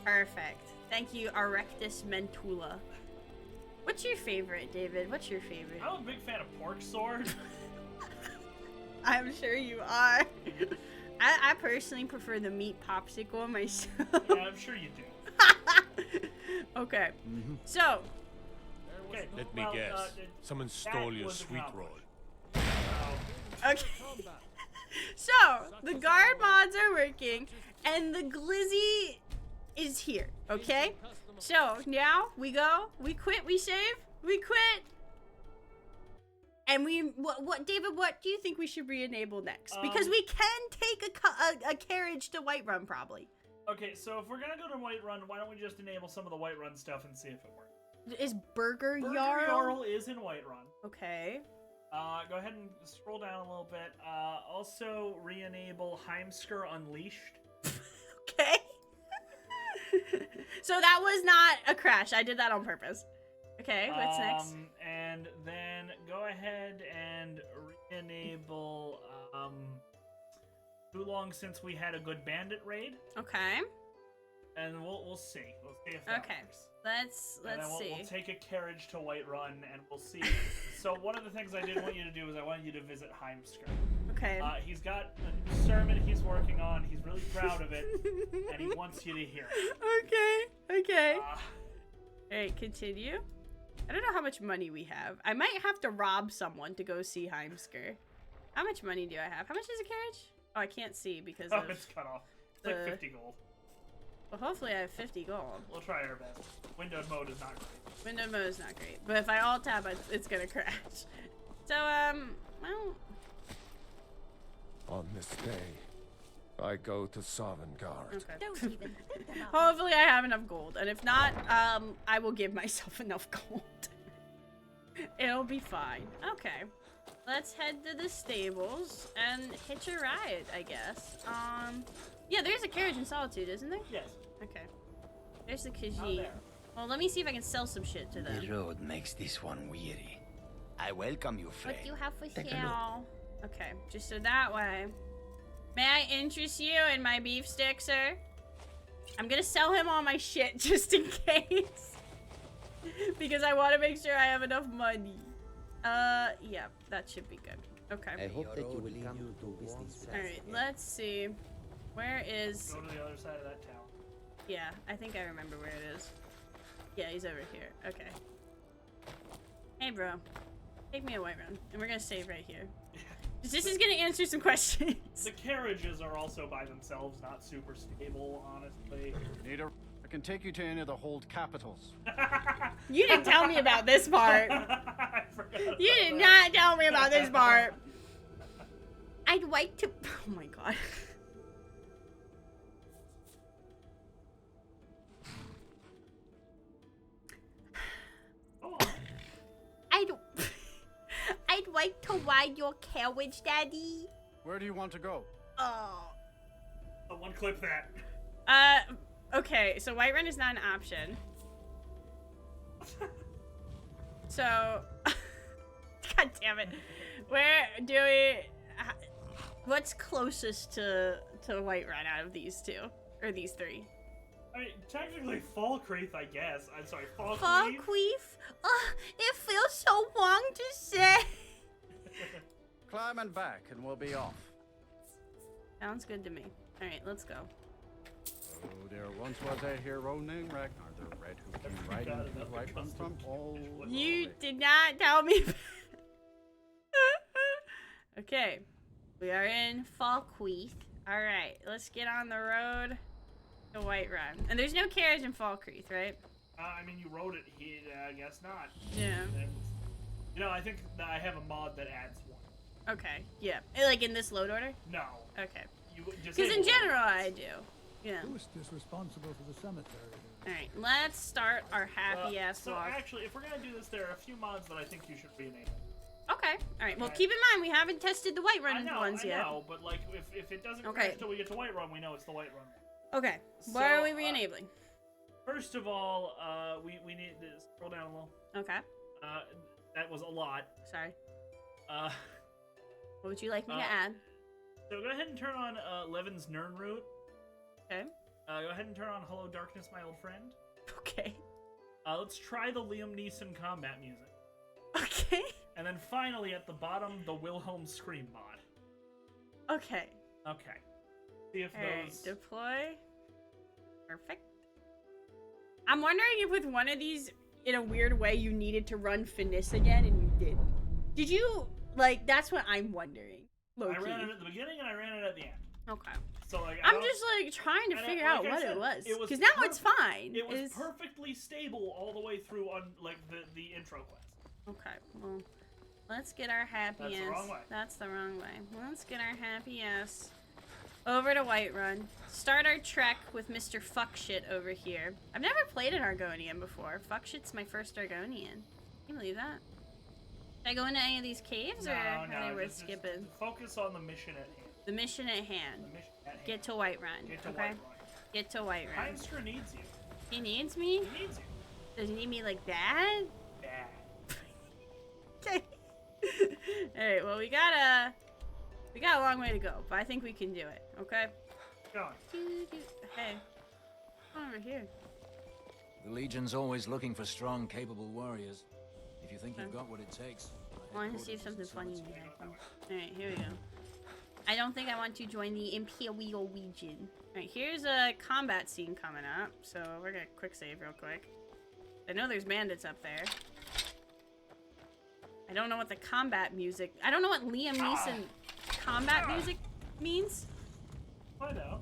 Perfect. Thank you, Erectus Mentula. What's your favorite, David? What's your favorite? I'm a big fan of pork sword. I'm sure you are. I personally prefer the meat popsicle myself. Yeah, I'm sure you do. Okay. So, Okay, Let me well, guess. Someone stole that your was sweet roll. accomplished. okay. So, the guard mods are working, and the Glizzy is here, okay? So, now, we go, we quit, we save, we quit. And what, David, what do you think we should re-enable next? Because we can take a carriage to Whiterun, probably. Okay, so if we're gonna go to Whiterun, why don't we just enable some of the Whiterun stuff and see if it works? Is Burger Burger Jarl? Jarl is in Whiterun. Okay. Go ahead and scroll down a little bit. Also re-enable Heimskr Unleashed. Okay. So that was not a crash. I did that on purpose. Okay, what's next? And then go ahead and re-enable Too long since we had a good bandit raid, Okay. and we'll see. We'll see if that Okay. works. Let's And then see. we'll take a carriage to Whiterun, and we'll see. So one of the things I did want you to do is I wanted you to visit Heimskr. Okay. He's got a new sermon he's working on. He's really proud of it, and he wants you to hear it. Okay. Okay. Uh, Alright, continue. I don't know how much money we have. I might have to rob someone to go see Heimskr. How much money do I have? How much is a carriage? Oh, I can't see because oh, of... it's cut off. It's like the- 50 gold. Well, hopefully I have 50 gold. We'll try our best. Windowed mode is not great. Window mode is not great, but if I alt tab, it's gonna crash. So, well, On this day, I go to Sovngarde. okay. Don't even think about it. Hopefully I have enough gold, and if not, I will give myself enough gold. It'll be fine. Okay. Let's head to the stables and hitch a ride, I guess. Yeah, there's a carriage in Solitude, isn't there? Yes. Okay. There's the Not Khajiit. there. Well, let me see if I can sell some shit to them. The road makes this one weary. I welcome you, friend. What do you have for Take a sale? Okay, just so that way. May I interest you in my beef stick, sir? I'm gonna sell him all my shit just in case. Because I want to make sure I have enough money. Yeah, that should be good. Okay. I hope that you will come to business. Alright, let's see. Where is... Go to the other side of that town. Yeah, I think I remember where it is. Yeah, he's over here. Okay. Hey, bro. Take me a Whiterun, and we're gonna save right here. This is gonna answer some questions. The carriages are also by themselves not super stable, honestly. Neither. I can take you to any of the hold capitals. You didn't tell me about this part. I forgot about You did that. not tell me about this part. I'd like to... Oh my god. Go on. I don't... like to ride your carriage, Daddy? Where do you want to go? Oh. Someone clip that. Okay, so Whiterun is not an option. So, God damn it. Where do we... What's closest to Whiterun out of these two? Or these three? I mean, technically Falkreath, I guess. I'm sorry, Falkreath. Falkreath? It feels so wrong to say. Climb and back, and we'll be off. Sounds good to me. Alright, let's go. Oh, there once was a hero named Ragnar the Red who came riding to Whiterun from all You did not tell me. Okay. We are in Falkreath. Alright, let's get on the road to Whiterun. And there's no carriage in Falkreath, right? I mean, you wrote it here. I guess not. Yeah. You know, I think that I have a mod that adds one. Okay, yeah. Like in this load order? No. Okay. Because in general, I do. Yeah. Who's responsible for the cemetery? Alright, let's start our happy-ass So walk. actually, if we're gonna do this, there are a few mods that I think you should rename. Okay. Alright, well, Okay. keep in mind, we haven't tested the Whiterun ones yet. I know, but like, if it doesn't Okay. crash till we get to Whiterun, we know it's the Whiterun. Okay, what So, are we re-enabling? First of all, we need to scroll down a little. Okay, That was a lot. sorry. What would you like me to add? So go ahead and turn on Levin's Nirnroot. Okay. Go ahead and turn on Hello Darkness, My Old Friend. Okay. Let's try the Liam Neeson combat music. Okay. And then finally, at the bottom, the Wilhelm Scream mod. Okay. Okay. See if Alright, those... deploy. Perfect. I'm wondering if with one of these, in a weird way, you needed to run Finis again and you didn't. Did you, like, that's what I'm wondering. I ran it at the beginning and I ran it at the end. Okay. So, like, I'm just, like, trying to figure out what it was. Because now it's fine. It was perfectly stable all the way through on, like, the intro quest. Okay, well, let's get our happy That's ass. the wrong way. That's the wrong way. Let's get our happy ass over to Whiterun. Start our trek with Mr. Fuckshit over here. I've never played an Argonian before. Fuckshit's my first Argonian. Can you believe that? Should I go into any of these caves, or are they worth skipping? Just focus on the mission at hand. The mission at hand. The mission at hand. Get to Whiterun. Get to okay? Whiterun. Get to Whiterun. Heimster needs you. He needs me? He needs you. Does he need me like that? Bad. Okay. Alright, well, we got a long way to go, but I think we can do it, okay? Go on. Hey. Come over here. The Legion's always looking for strong, capable warriors. If you think you've got what it takes... I want to see if something funny can happen. Alright, here we go. I don't think I want to join the Imperial Legion. Alright, here's a combat scene coming up, so we're gonna quick save real quick. I know there's bandits up there. I don't know what the combat music... I don't know what Liam Neeson combat music means. I know.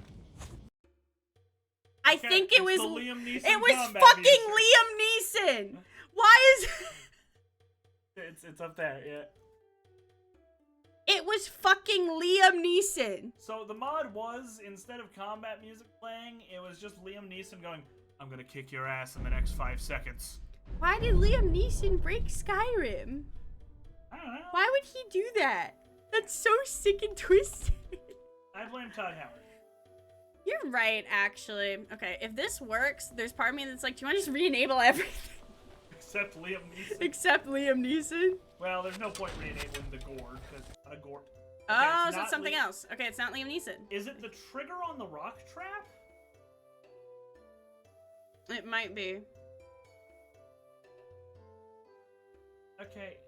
I think it was... the Liam Neeson it was combat fucking music. Liam Neeson! Why is... It's up there, yeah. It was fucking Liam Neeson! So the mod was, instead of combat music playing, it was just Liam Neeson going, I'm gonna kick your ass in the next 5 seconds. Why did Liam Neeson break Skyrim? I don't know. Why would he do that? That's so sick and twisted. I blame Todd Howard. You're right, actually. Okay, if this works, there's part of me that's like, do you want to just re-enable everything? Except Liam Neeson. Except Liam Neeson? Well, there's no point re-enabling the Gourd, because it's not a Gourd. Oh, it's so not it's something else. Okay, it's not Liam Neeson. Is it the trigger on the rock trap? It might be. Okay.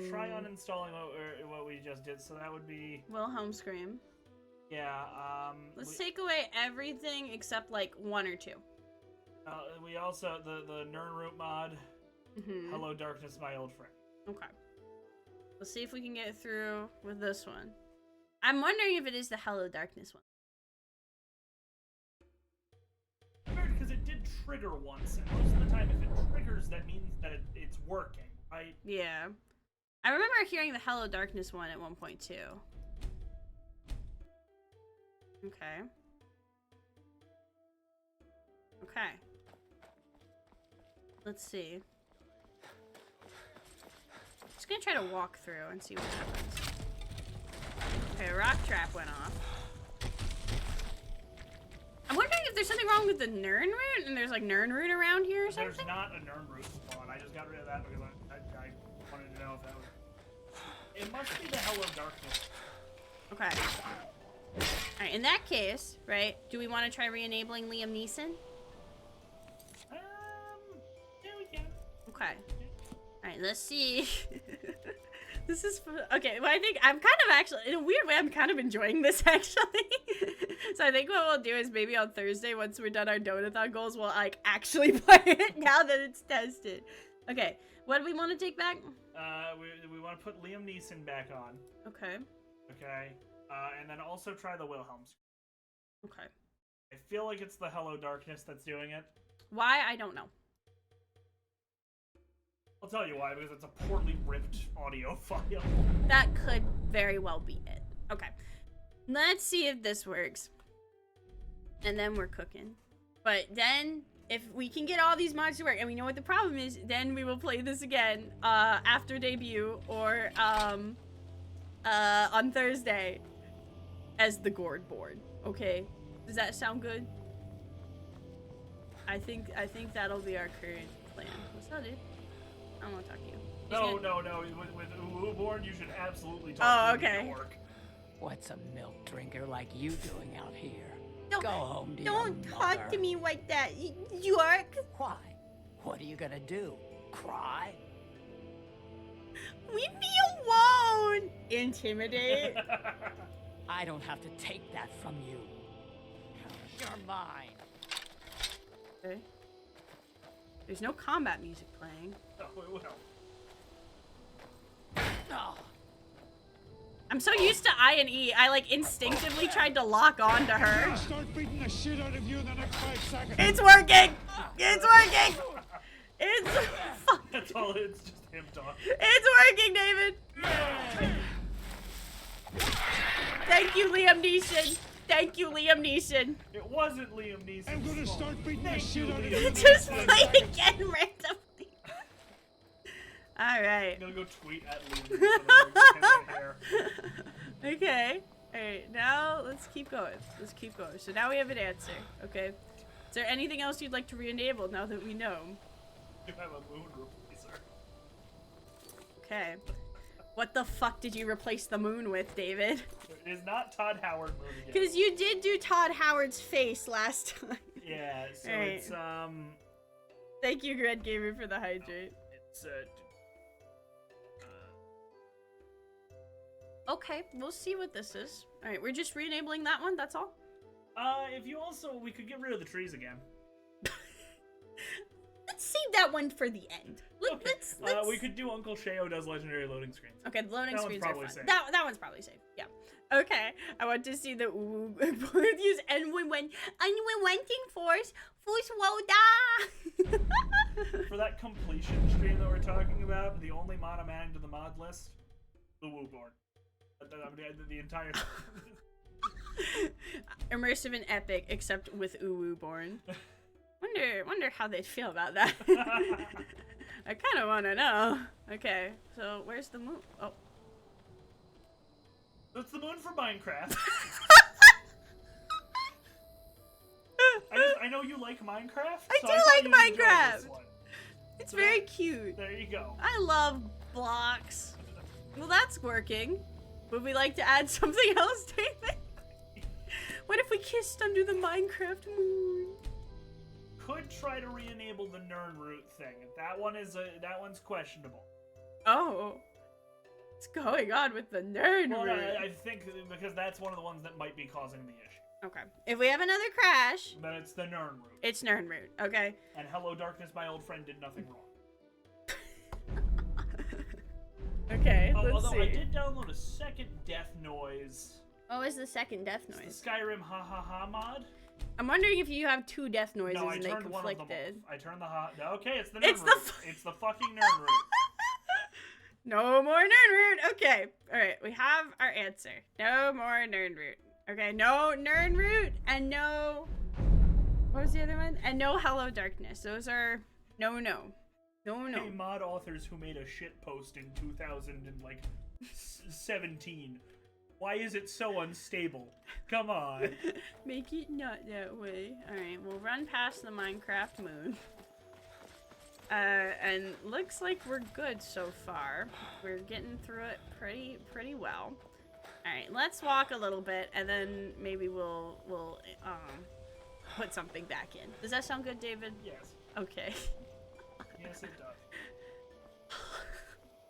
Try uninstalling what we just did, so that would be... Wilhelm Scream. Yeah, Let's take away everything except, like, 1 or 2. we also, the Nirnroot mod, Hello Darkness, My Old Friend. Okay. Let's see if we can get through with this one. I'm wondering if it is the Hello Darkness one. Weird, because it did trigger once, and most of the time if it triggers, that means that it's working, right? Yeah. I remember hearing the Hello Darkness one at 1.2. Okay. Okay. Let's see. Just gonna try to walk through and see what happens. Okay, rock trap went off. I'm wondering if there's something wrong with the Nern root, and there's like Nern root around here or something? There's not a Nern root spawn. I just got rid of that because I wanted to know if that was... It must be the Hello Darkness. Okay. Alright, in that case, right, do we want to try re-enabling Liam Neeson? Yeah, we can. Okay. Alright, let's see. This is okay. Well, I think I'm kind of actually, in a weird way, I'm kind of enjoying this actually. So I think what we'll do is maybe on Thursday, once we're done our Donathon goals, we'll like actually play it now that it's tested. Okay, what do we want to take back? We want to put Liam Neeson back on. Okay. Okay. And then also try the Wilhelms. Okay. I feel like it's the Hello Darkness that's doing it. Why? I don't know. I'll tell you why, because it's a poorly ripped audio file. That could very well be it. Okay. Let's see if this works. And then we're cooking. But then, if we can get all these mods to work, and we know what the problem is, then we will play this again after debut or on Thursday as the Gourdborn. Okay? Does that sound good? I think that'll be our current plan. What's that, dude? I don't want to talk to you. No. With Gourdborn, you should absolutely talk to him at work. What's a milk drinker like you doing out here? Don't, Go home to don't your talk mother. to me like that, York. Why? What are you gonna do? Cry? Leave me alone. Intimidate. I don't have to take that from you. You're mine. Okay. There's no combat music playing. Oh, it will. Oh. I'm so used to I and E, I like instinctively tried to lock on to her. Start beating the shit out of you in the next 5 seconds. It's working! It's working! It's That's all, it's just him talking. It's working, David! Thank you, Liam Neeson. Thank you, Liam Neeson. It wasn't Liam Neeson. I'm gonna start beating the shit out of you. Just play again randomly. Alright. I'm gonna go tweet at Liam Neeson. Okay. Alright, now let's keep going. Let's keep going. So now we have an answer, okay? Is there anything else you'd like to re-enable now that we know? You have a moon replacer. Okay. What the fuck did you replace the moon with, David? It is not Todd Howard moon again. Because you did do Todd Howard's face last time. Yeah, so Right. it's Thank you, Red Gamer, for the hydrate. It's Okay, we'll see what this is. Alright, we're just re-enabling that one, that's all? if you also, we could get rid of the trees again. Let's save that one for the end. Let's we could do Uncle Sheo does legendary loading screens. Okay, the loading That one's screens are probably fun. safe. That one's probably safe. Yeah. Okay. I want to see the use unrelenting force Woda. For that completion stream that we're talking about, the only mod I'm adding to the mod list, the Gourdborn. The entire Immersive and epic, except with Uwu-born. Wonder how they'd feel about that. I kind of want to know. Okay, so where's the moon? Oh. That's the moon for Minecraft. I know you like Minecraft. I so do thought like you'd enjoy Minecraft. this one. It's So very cute. There you go. I love blocks. Well, that's working. Would we like to add something else, David? What if we kissed under the Minecraft moon? Could try to re-enable the Nern root thing. That one's questionable. Oh. What's going on with the nerd Well, root? I think because that's one of the ones that might be causing the issue. Okay. If we have another crash, But it's the Nern root. it's nerd root. Okay. And Hello Darkness, my old friend, did nothing wrong. Okay, let's Although see. I did download a second death noise. What was the second death It's noise? the Skyrim ha ha ha mod. I'm wondering if you have two death noises No, I and they turned one of them conflicted. off. I turned the ha. Okay, it's the Nern It's root. the It's the fucking Nern root. No more nerd root. Okay. All right. We have our answer. No more nerd root. Okay. No nerd root and no. What was the other one? And no hello darkness. Those are no. No. Hey, mod authors who made a shit post in 2017. Why is it so unstable? Come on. Make it not that way. Alright, we'll run past the Minecraft moon. And looks like we're good so far. We're getting through it pretty well. Alright, let's walk a little bit and then maybe we'll put something back in. Does that sound good, David? Yes. Okay. Yes, it does.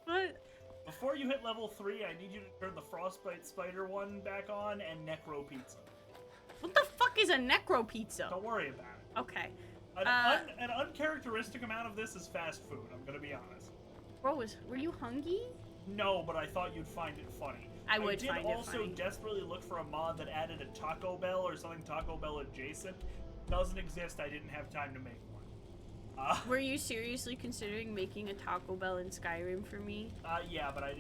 What? Before you hit level 3, I need you to turn the Frostbite Spider one back on and Necro Pizza. What the fuck is a Necro Pizza? Don't worry about it. Okay. An uncharacteristic amount of this is fast food, I'm gonna be honest. Bro, were you hungry? No, but I thought you'd find it funny. I would find it did also funny. desperately look for a mod that added a Taco Bell or something Taco Bell adjacent. Doesn't exist, I didn't have time to make one. Were you seriously considering making a Taco Bell in Skyrim for me? Yeah, but I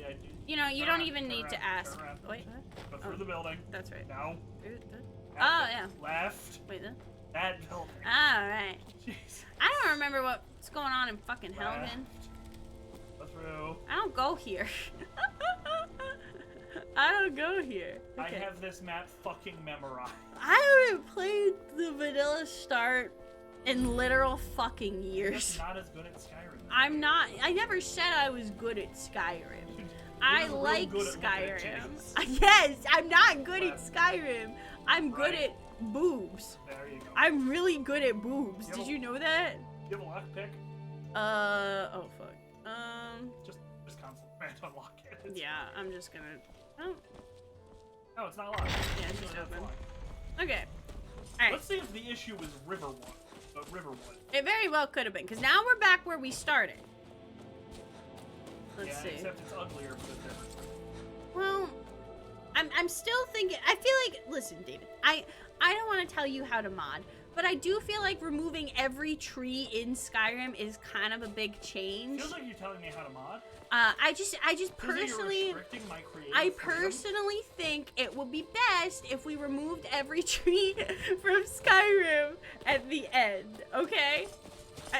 You know, you don't even need to ask. Wait, Go what? through the building. That's right. No. Oh, yeah. Left. Wait, That building. Alright. Jeez. I don't remember what's going on in fucking Helgen. Go through. I don't go here. I don't go here. Okay. I have this map fucking memorized. I haven't played the vanilla start in literal fucking years. Just not as good at Skyrim. I'm not. I never said I was good at Skyrim. I like Skyrim. Yes, I'm not good at Skyrim. I'm good at boobs. There you go. I'm really good at boobs. Did you know that? You have a lockpick? Oh fuck. Just concentrate on lock it. Yeah, I'm just gonna. Oh. No, it's not locked. Yeah, it's just open. Okay. Alright. Let's see if the issue is Riverwood. Riverwood. It very well could have been, because now we're back where we started. Let's see. Except it's uglier for the difference. Well, I'm still thinking. I feel like, listen, David. I don't want to tell you how to mod, but I do feel like removing every tree in Skyrim is kind of a big change. Feels like you're telling me how to mod. I just personally, I personally think it would be best if we removed every tree from Skyrim at the end. Okay,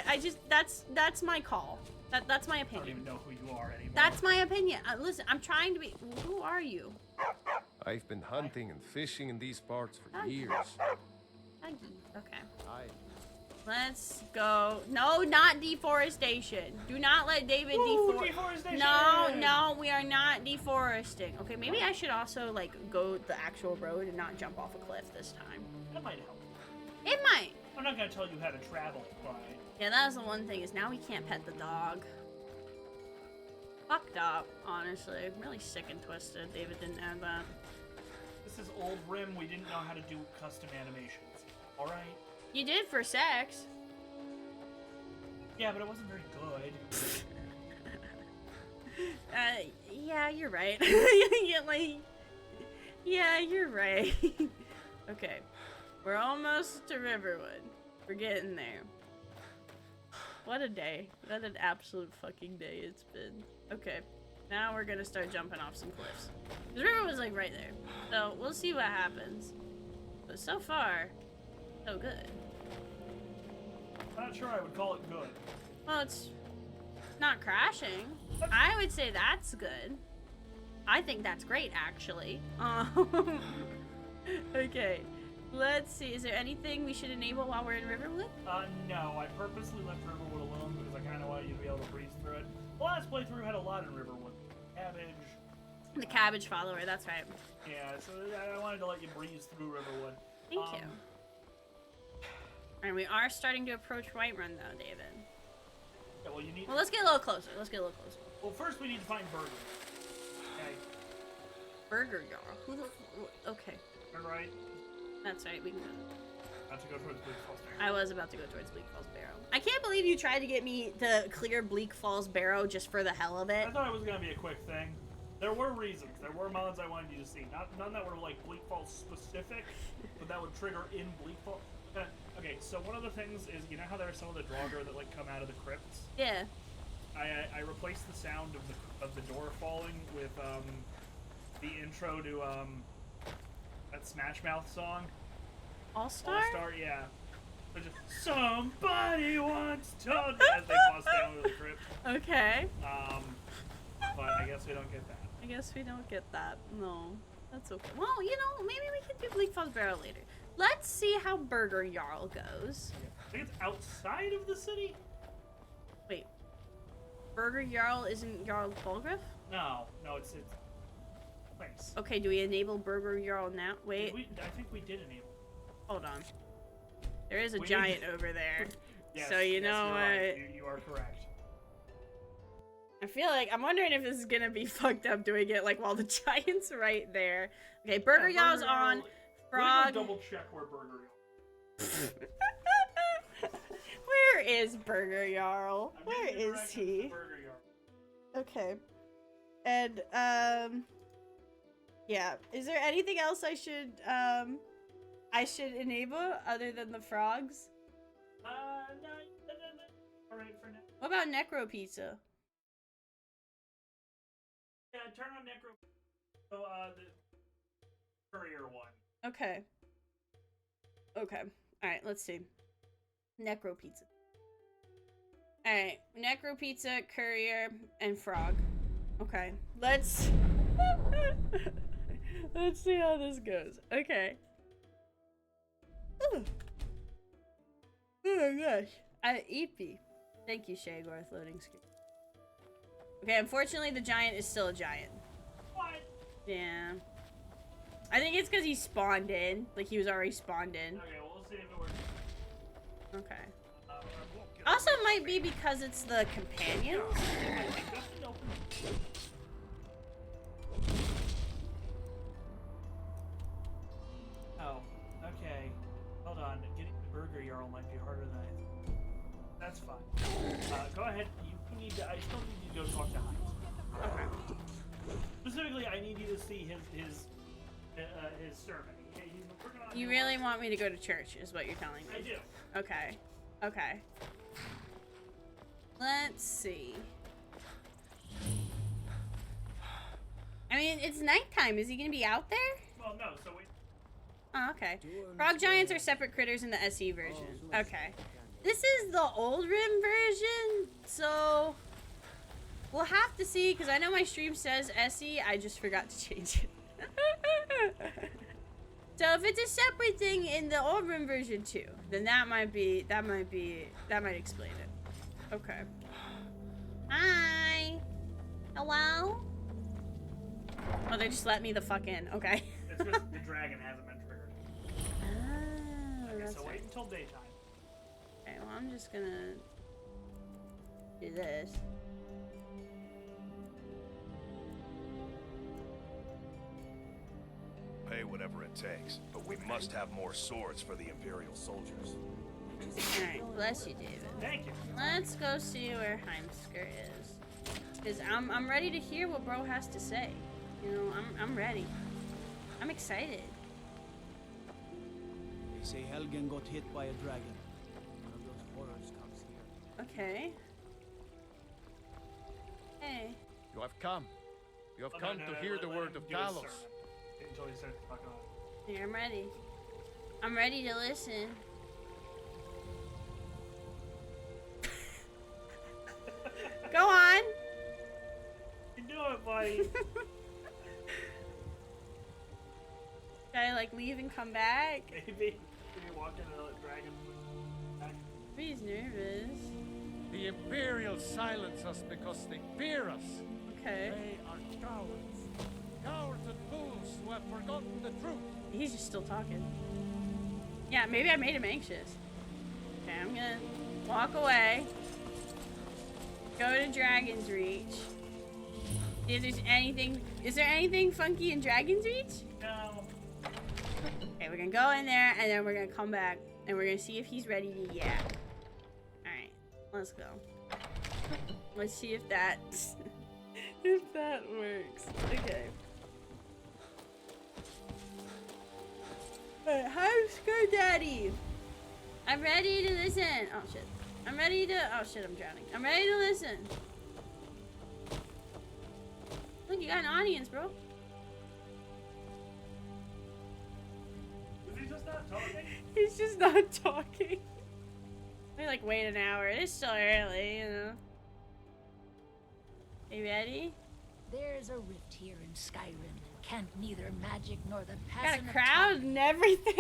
I just that's my call. That's my opinion. I don't even know who you are anymore. That's my opinion. Listen, I'm trying to be. Who are you? I've been hunting and fishing in these parts for years. Okay. I Let's go. No, not deforestation. Do not let David deforestation. No, we are not deforesting. Okay, maybe I should also like go the actual road and not jump off a cliff this time. That might help. It might. I'm not gonna tell you how to travel, but yeah, that was the one thing is now we can't pet the dog. Fucked up, honestly. I'm really sick and twisted. David didn't add that. This is oldrim. We didn't know how to do custom animations. All right. You did for sex. Yeah, but it wasn't very good. Yeah, you're right. Yeah, you're right. Okay, we're almost to Riverwood. We're getting there. What a day. What an absolute fucking day it's been. Okay, now we're gonna start jumping off some cliffs. The river was like right there. So we'll see what happens. But so far, so good. I'm not sure I would call it good. Well, it's not crashing. I would say that's good. I think that's great, actually. Okay, let's see. Is there anything we should enable while we're in Riverwood? No. I purposely left Riverwood alone because I kind of wanted you to be able to breeze through it. The last playthrough had a lot in Riverwood. Cabbage. The cabbage follower, that's right. Yeah, so I wanted to let you breeze through Riverwood. Thank you. And we are starting to approach Whiterun, though, David. Yeah, well, you need. Well, let's get a little closer. Let's get a little closer. Well, first we need to find Burger. Okay. Burger Jar. Who the? Okay. Turn right. That's right. We can go. About to go towards Bleak Falls Barrow. I was about to go towards Bleak Falls Barrow. I can't believe you tried to get me to clear Bleak Falls Barrow just for the hell of it. I thought it was gonna be a quick thing. There were reasons. There were mods I wanted you to see. None that were like Bleak Falls specific, but that would trigger in Bleak Falls. Okay, so one of the things is, you know how there are some of the Draugr that like come out of the crypts? Yeah. I replaced the sound of the door falling with the intro to that Smash Mouth song. All Star? All Star, yeah. Just, somebody once told me as they bust down to the crypt. Okay. But I guess we don't get that. I guess we don't get that. No. That's okay. Well, you know, maybe we can do Bleak Falls Barrow later. Let's see how Burger Jarl goes. I think it's outside of the city? Wait. Burger Jarl isn't Jarl Fulgriff? No, it's place. Okay, do we enable Burger Jarl now? Wait. I think we did enable. Hold on. There is a We giant need- over there. Yes, So you yes, know you're what? right. You are correct. I feel like I'm wondering if this is gonna be fucked up doing it like while the giant's right there. Okay, Burger Yeah, Jarl's on. Let me Frog. go double check where Burger Jarl. Where is Burger Jarl? I'm Where getting the is directions to he? Burger Jarl. Okay. And yeah. Is there anything else I should enable other than the frogs? No. All right for now. What about Necro Pizza? Yeah, turn on Necro. So the courier one. Okay. Okay. Alright, let's see. Necro Pizza. Alright. Necro Pizza, Courier, and Frog. Okay. Let's let's see how this goes. Okay. Ooh. Oh my gosh. EP. Thank you, Shagorth, loading screen. Okay, unfortunately the giant is still a giant. What? Yeah. I think it's because he spawned in. Like, he was already spawned in. Okay, well, we'll see if it works. Okay. Also, it might be because it's the companions. Oh, okay. Hold on. Getting the Burger Jarl might be harder than I thought. That's fine. Go ahead. You need to. I still need you to go talk to Heinz. Okay. Specifically, I need you to see his sermon. Okay, he's been working on. You really want me to go to church, is what you're telling me. I do. Okay. Okay. Let's see. I mean, it's nighttime. Is he gonna be out there? Well, no. So wait. Oh, okay. Frog giants are separate critters in the SE version. Okay. This is the old Rim version, so we'll have to see, because I know my stream says SE, I just forgot to change it. So if it's a separate thing in the old Rim version too, then that might explain it. Okay. Hi. Hello? Oh, they just let me the fuck in. Okay. It's because the dragon hasn't been triggered. Oh, Okay, that's so right. wait until daytime. Okay, well, I'm just gonna do this. Pay whatever it takes, but we must have more swords for the Imperial soldiers. Alright, bless you, David. Thank you. Let's go see where Heimsker is. Because I'm ready to hear what bro has to say. You know, I'm ready. I'm excited. They say Helgen got hit by a dragon. One of those horrors comes here. Okay. Hey. You have come. You have Oh, come no, to no, hear let the him word of do his Talos. sermon until he starts fucking off. Here, I'm ready. I'm ready to listen. Go on. You do it, buddy. Should I like leave and come back? Maybe walk into the dragon. He's nervous. The Imperial silence us because they fear us. Okay. They are cowards. Cowards and fools who have forgotten the truth. He's just still talking. Yeah, maybe I made him anxious. Okay, I'm gonna walk away. Go to Dragon's Reach. See if there's anything. Is there anything funky in Dragon's Reach? No. Okay, we're gonna go in there and then we're gonna come back and we're gonna see if he's ready to yap. Alright, let's go. Let's see if that if that works. Okay. Alright, Heimsker Daddy. I'm ready to listen. Oh shit. I'm ready to oh shit, I'm drowning. I'm ready to listen. Look, you got an audience, bro. Is he just not talking? He's just not talking. We like wait an hour. It's still early, you know. You ready? There's a rift here in Skyrim. Can't neither magic nor the Got passing a of crowd time. and everything.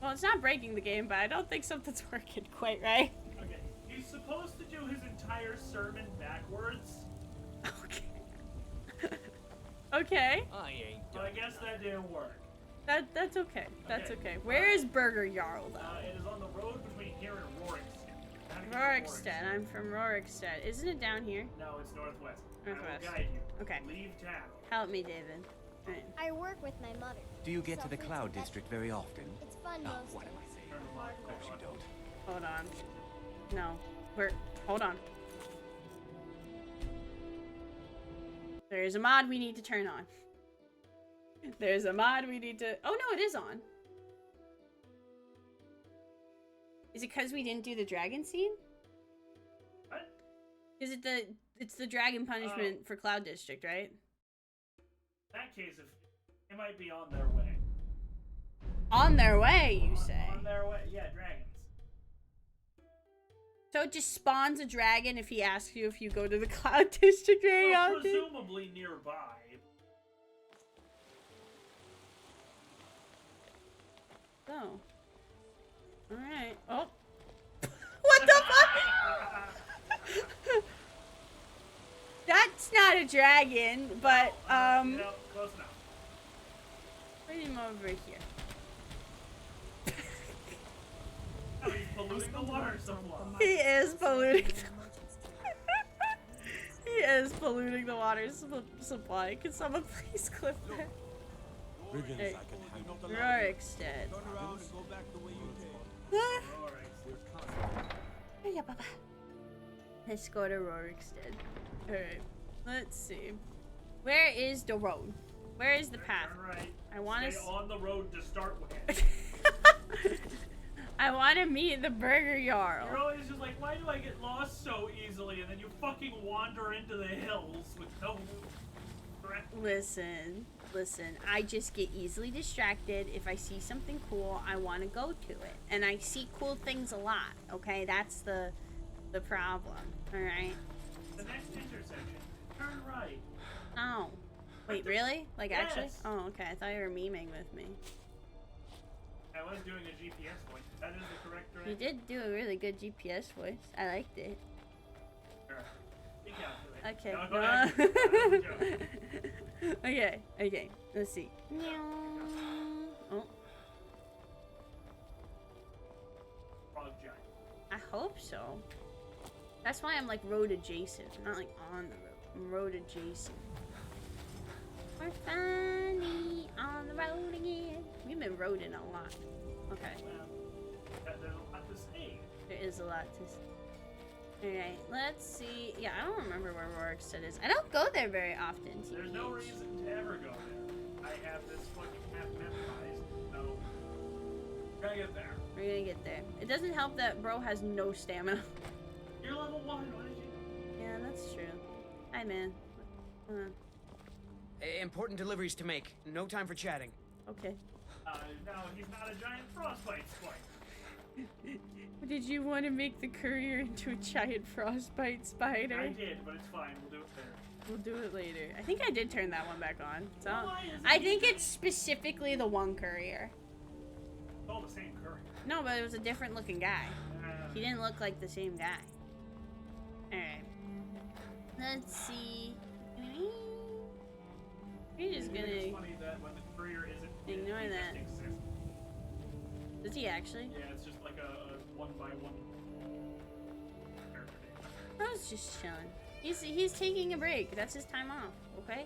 Well, it's not breaking the game, but I don't think something's working quite right. Okay, he's supposed to do his entire sermon backwards. Okay. Okay. I ain't So I guess that didn't work. That's okay. That's Okay. okay. Where is Burger Jarl though? It is on the road between here and Rorikstead. How to get to Rorikstead. I'm from Rorikstead. Isn't it down here? No, it's northwest. Northwest. I will guide you. Okay. Leave town. Help me, David. Alright. I work with my mother. Do you get So to the it's Cloud better. District very often? It's fun Oh, most what days. am I saying? Turn the light Of course you don't. Hold on. No. Hold on. There's a mod we need to turn on. There's a mod we need to... Oh, no, it is on. Is it because we didn't do the dragon scene? What? Is it the... It's the dragon punishment for Cloud District, right? In that case, it might be on their way. On their way, you say? On their way. Yeah, dragons. So it just spawns a dragon if he asks you if you go to the Cloud District very Well, often? presumably nearby. Oh. Alright. Oh. What the fuck? That's not a dragon, but, No, close enough. put him over here. Oh, he's polluting the water supply. He is polluting. He is polluting the water supply. Can someone please clip that? Riggins, Hey. I can handle the Rorikstead. Turn around and go back the way you came. Yeah, Papa. Let's go to Rorikstead. Alright. Let's see. Where is the road? Where is the path? Turn right. I want to. Stay on the road to start with. I want to meet the Burger You're Jarl. always just like, why do I get lost so easily? And then you fucking wander into the hills with no direction. Listen. I just get easily distracted. If I see something cool, I want to go to it. And I see cool things a lot, okay? That's the problem, alright? The next intersection, turn right. Oh. Wait, really? Like, actually? Yes. Oh, okay. I thought you were memeing with me. I was doing a GPS point. That is the correct You direction. did do a really good GPS voice. I liked it. Sure. Be calculated. Okay. No, No. go ahead. That was a joke. Okay. Let's see. Oh, Frog giant. I hope so. That's why I'm like road adjacent. I'm not like on the road. I'm road adjacent. We're finally on the road again. We've been roading a lot. Okay. Well, there's a lot to say. There is a lot to see. Alright, let's see. Yeah, I don't remember where Rorikstead is. I don't go there very often. There's no TBH. reason to ever go there. I have this fucking map memorized. No. We're gonna get there. We're gonna get there. It doesn't help that bro has no stamina. You're level 1, what did you? Yeah, that's true. Hi, man. Important deliveries to make. No time for chatting. Okay. No, he's not a giant frostbite spike. Did you want to make the courier into a giant frostbite spider? I did, but it's fine. We'll do it there. We'll do it later. I think I did turn that one back on. So Why is it I think it's specifically the one courier. It's all the same curry. No, but it was a different looking guy. He didn't look like the same guy. Alright. Let's see. We're just It's gonna funny that when the courier isn't, ignore he that. just exists. Does he actually? Yeah, it's just like a one-by-one character name. I was just chilling. He's taking a break. That's his time off, okay?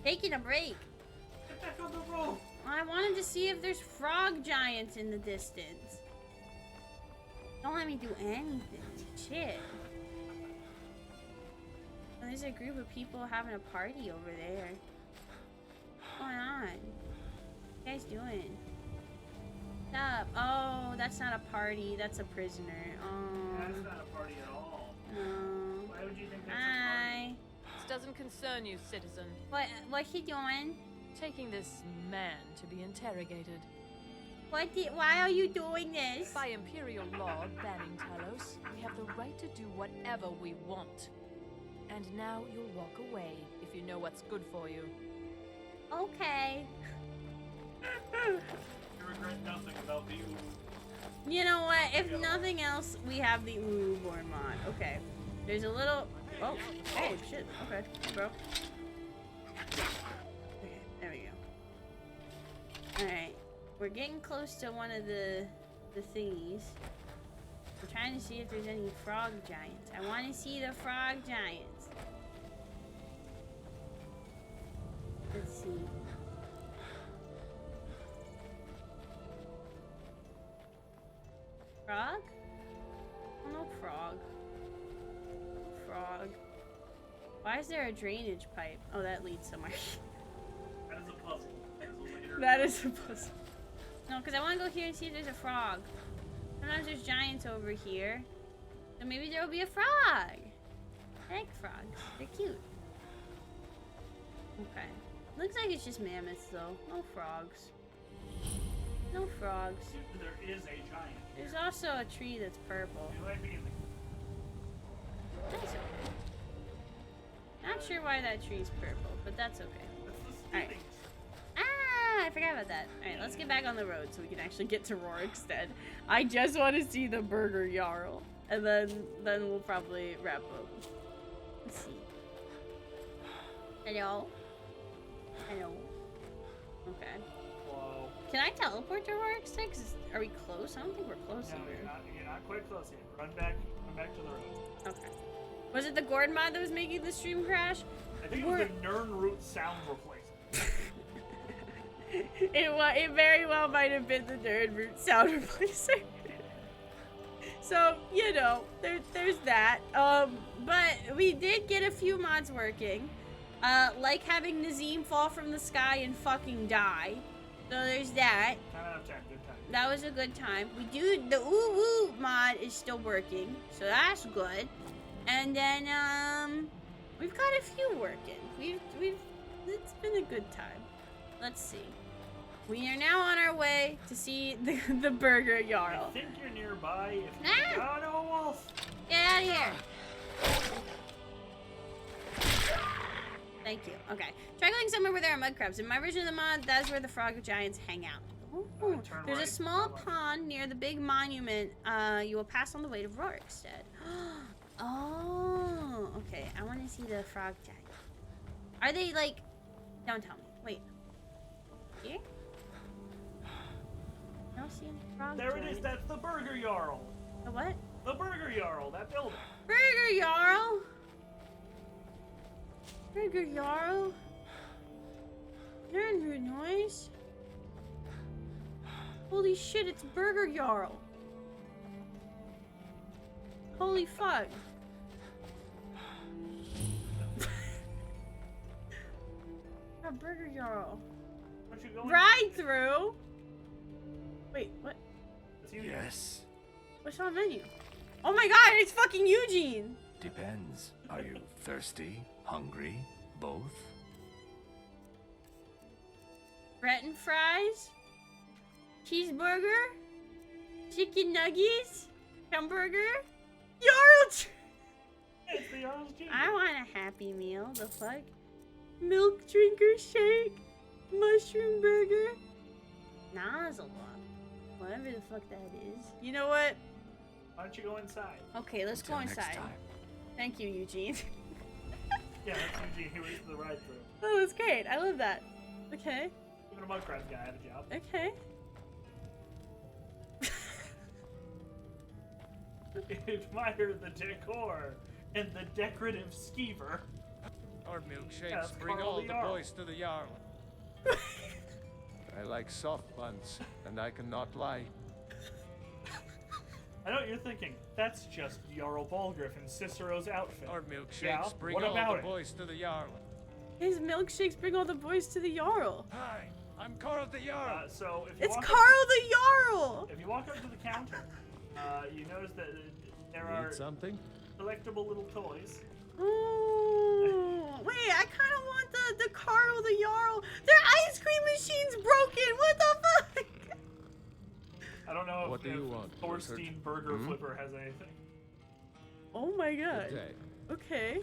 Taking a break. Get back on the road! I wanted to see if there's frog giants in the distance. Don't let me do anything. Shit. Oh, there's a group of people having a party over there. What's going on? What you guys doing? What's up? Oh, that's not a party. That's a prisoner. Oh. That's not a party at all. No. Why would you think that's Hi. This doesn't concern you, citizen. What he doing? Taking this man to be interrogated. Why are you doing this? By imperial law banning Talos, we have the right to do whatever we want. And now you'll walk away if you know what's good for you. Okay. You regret nothing about the You know what? If nothing else, we have the Gourdborn mod. Okay. There's a little... Oh, hey, shit. Okay, bro. Okay, there we go. Alright. We're getting close to one of the thingies. We're trying to see if there's any frog giants. I want to see the frog giants. Let's see. Frog? Oh, no frog. Frog. Why is there a drainage pipe? Oh, that leads somewhere. That is a puzzle. That is a puzzle. No, because I want to go here and see if there's a frog. Sometimes there's giants over here. So maybe there will be a frog. I like frogs. They're cute. Okay. Looks like it's just mammoths, though. No frogs. No frogs. There is a giant. There's also a tree that's purple. You might be in the... That's okay. Not sure why that tree's purple, but that's okay. Alright. Ah, I forgot about that. Alright, let's get back on the road so we can actually get to Rorikstead. I just want to see the Burger Jarl. And then we'll probably wrap up. Let's see. Hello? Hello? Okay. Whoa. Can I teleport to Rorikstead? Are we close? I don't think we're close No, either. you're not quite close yet. Run back to the road. Okay. Was it the Gourd mod that was making the stream crash? I think it was the Nernroot sound replacement. It very well might have been the Nernroot sound replacer. So, you know, there's that. But we did get a few mods working. Like having Nazim fall from the sky and fucking die. So there's that. 10 out of 10, good time. That was a good time. The Ooh Woo mod is still working, so that's good. And then we've got a few working. It's been a good time. Let's see. We are now on our way to see the Burger Jarl. I think you're nearby. If you... Oh no, a wolf! Get out of here! Thank you. Okay. Try going somewhere where there are mud crabs. In my version of the mod, that's where the frog giants hang out. Ooh. There's a small pond near the big monument. You will pass on the way to Rorikstead. Oh, okay. I want to see the frog giant. Are they like... Don't tell me. Wait. Here? I don't see any frog There giants. it is. That's the Burger Jarl. The what? The Burger Jarl. That building. Burger Jarl? Burger Jarl? Nernroot noise? Holy shit, it's Burger Jarl. Holy fuck. A Burger Jarl. What you going? Ride through? Wait, what? Yes. What's on the menu? Oh my god, it's fucking Eugene! Depends. Are you thirsty? Hungry? Both? Breton fries? Cheeseburger? Chicken nuggets? Hamburger? Jarl! It's the Jarl's Jr. I want a Happy Meal. The fuck? Milk drinker shake? Mushroom burger? Nozzle lock. Whatever the fuck that is. You know what? Why don't you go inside? Okay, let's go inside. Thank you, Eugene. Yeah, that's Eugene. He was the ride through. Oh, that's great. I love that. Okay. Even a mud crab guy had a job. Okay. Admire the decor and the decorative skeever. Our milkshakes That's bring Carl all the the Jarl. boys to the Jarl. I like soft buns, and I cannot lie. I know what you're thinking. That's just Jarl Balgriff in Cicero's outfit. Our milkshakes Yeah? bring What all about the it? boys to the Jarl. His milkshakes bring all the boys to the Jarl. Hi, I'm Carl the Jarl. So if you It's walk Carl the Jarl! If you walk up to the counter, you notice that there Need are something? collectible little toys. Ooh. Wait, I kind of want the Carl the Jarl. Their ice cream machine's broken. What the fuck? I don't know What if, do you if want, Thorstein Richard? Burger Flipper has anything. Oh my god. Good day. Okay.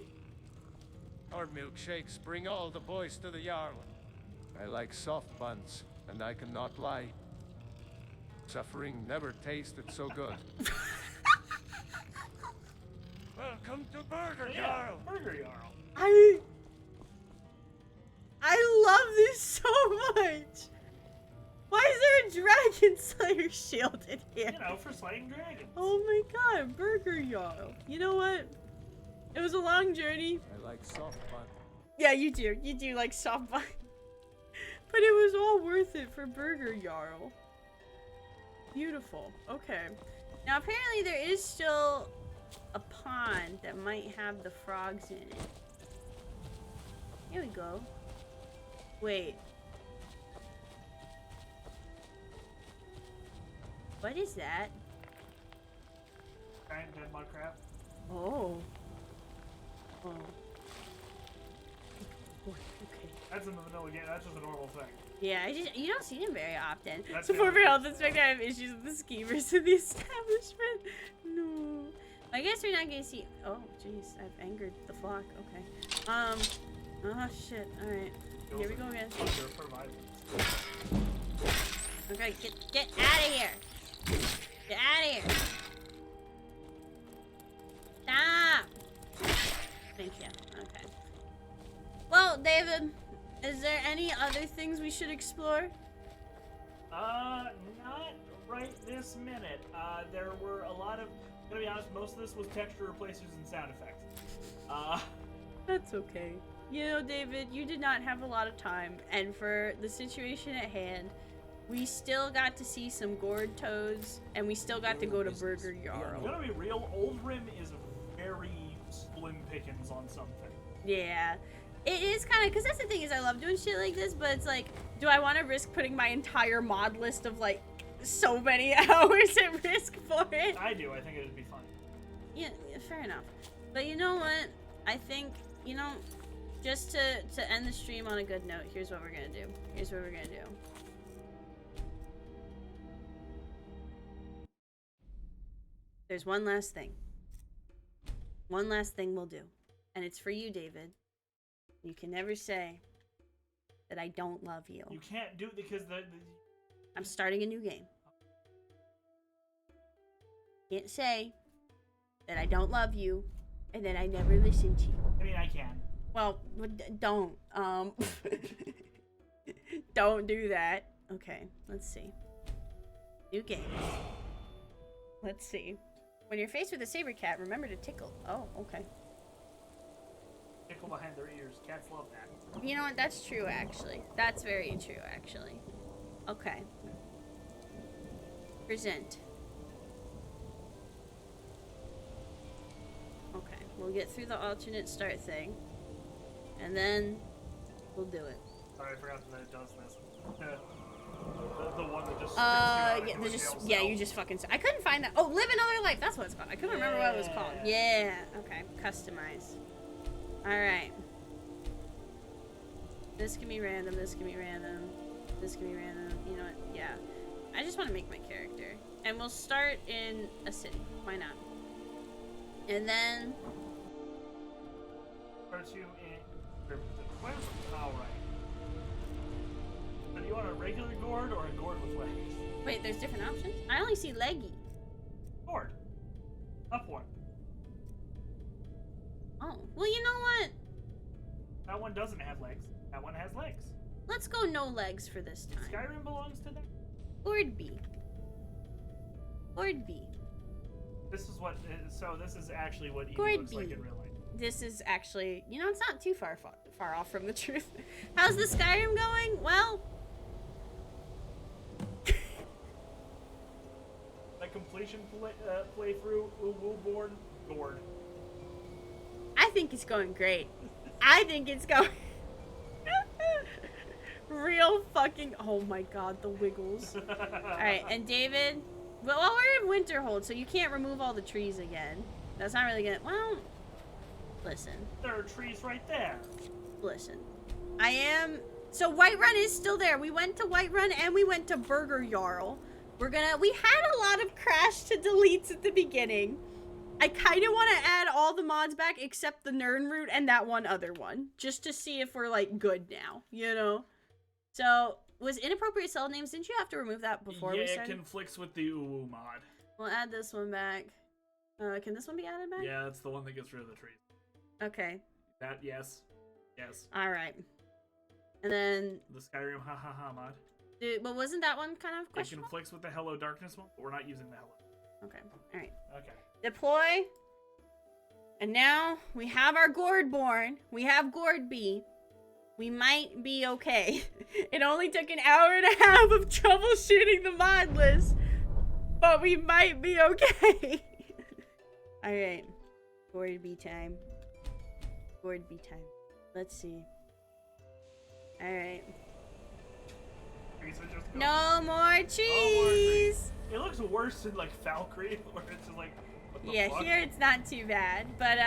Our milkshakes bring all the boys to the Jarl. I like soft buns, and I cannot lie. Suffering never tasted so good. Welcome to Burger Jarl. Burger Jarl. I love this so much. Why is there a Dragon Slayer shield in here? You know, for slaying dragons. Oh my god, Burger Jarl. You know what? It was a long journey. I like soft buns. Yeah, you do. You do like soft bun. But it was all worth it for Burger Jarl. Beautiful. Okay. Now apparently there is still a pond that might have the frogs in it. Here we go. Wait. What is that? Giant dead mud crab. Oh. Oh. Okay. That's in the vanilla game. That's just a normal thing. Yeah, you don't see them very often. That's Support for the health inspector. I have issues with the schemers in the establishment. No. I guess we're not gonna see. Oh, jeez, I've angered the flock. Okay. Oh shit. All right. Here we go again. Okay, get out of here. Get out of here. Stop. Thank you. Okay. Well, David, is there any other things we should explore? Not right this minute. There were a lot of, gonna be honest, most of this was texture replacers and sound effects. That's okay. You know, David, you did not have a lot of time, and for the situation at hand, we still got to see some gourd toads, and we still got to go to Burger Jarl. I'm gonna be real, Oldrim is very slim pickings on something. Yeah. It is kind of, because that's the thing is I love doing shit like this, but it's like, do I want to risk putting my entire mod list of like so many hours at risk for it? I do. I think it would be fun. Yeah, fair enough. But you know what? I think, you know, just to end the stream on a good note, here's what we're going to do. Here's what we're going to do. There's one last thing. One last thing we'll do. And it's for you, David. You can never say that I don't love you. You can't do it because I'm starting a new game. Can't say that I don't love you and that I never listen to you. I mean, I can. Well, don't. Don't do that. Okay, let's see. New game. Let's see. When you're faced with a saber cat, remember to tickle. Oh, okay. Tickle behind their ears. Cats love that. You know what? That's true, actually. That's very true, actually. Okay. Present. Okay. We'll get through the alternate start thing. And then we'll do it. Sorry, I forgot that it does this. The one that just yeah, you just fucking. I couldn't find that. Oh, live another life. That's what it's called. I couldn't remember what it was called. Yeah. Okay. Customize. All right. This can be random. This can be random. This can be random. You know what? Yeah. I just want to make my character, and we'll start in a city. Why not? And then. Starts you in. Where's the cow right? Do you want a regular gourd or a gourd with legs? Wait, there's different options? I only see leggy. Gourd. Up one. Oh, well, you know what? That one doesn't have legs. That one has legs. Let's go no legs for this time. Skyrim belongs to that? Gourd B. Gourd B. This is what, so this is actually what Gourd looks B. like in real life. This is actually, you know, it's not too far off from the truth. How's the Skyrim going? Well, My completion playthrough, Gourdborn, gourd. I think it's going great. I think it's going real fucking, oh my god, the wiggles. Alright, and David, well, we're in Winterhold, so you can't remove all the trees again. That's not really gonna, well, listen. There are trees right there. Listen. So Whiterun is still there. We went to Whiterun and we went to Burger Jarl. we had a lot of crash to deletes at the beginning. I kind of want to add all the mods back except the Nern route and that one other one, just to see if we're like good now, you know? So, was inappropriate cell names, didn't you have to remove that before we started? Yeah, it conflicts with the uwu mod. We'll add this one back. Can this one be added back? Yeah, that's the one that gets rid of the trees. Okay. That, yes. Yes. Alright. And then... The Skyrim ha mod. But wasn't that one kind of questionable? It conflicts with the Hello Darkness one, but we're not using the Hello. Okay. Alright. Okay. Deploy. And now we have our Gourdborn. We have Gourdby. We might be okay. It only took an hour and a half of troubleshooting the mod list. But we might be okay. Alright. Gourdby time. Gourdby time. Let's see. Alright. No more trees! It looks worse in like Valkyrie, where it's just like, what the yeah, fuck? here it's not too bad. But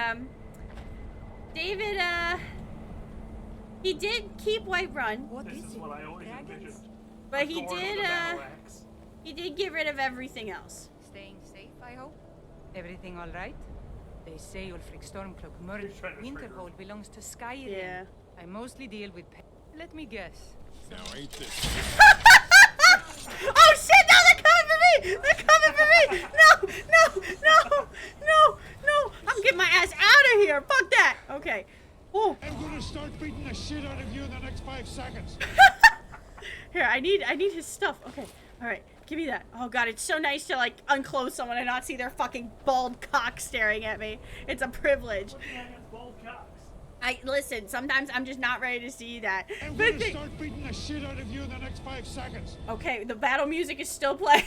David, he did keep Whiterun. This is what I always envisioned. But he did get rid of everything else. Staying safe, I hope. Everything all right? They say Ulfric Stormcloak murdered Winterhold belongs to Skyrim. Yeah. I mostly deal with. Let me guess. Now ain't this? Oh shit! No, they're coming for me! They're coming for me! No! I'm getting my ass out of here! Fuck that! Okay. Oh. I'm gonna start beating the shit out of you in the next 5 seconds. Here, I need his stuff. Okay. Alright. Give me that. Oh god, it's so nice to like unclothe someone and not see their fucking bald cock staring at me. It's a privilege. Bald cocks. Listen, sometimes I'm just not ready to see that. I'm gonna start beating the shit out of you in the next 5 seconds. Okay, the battle music is still playing.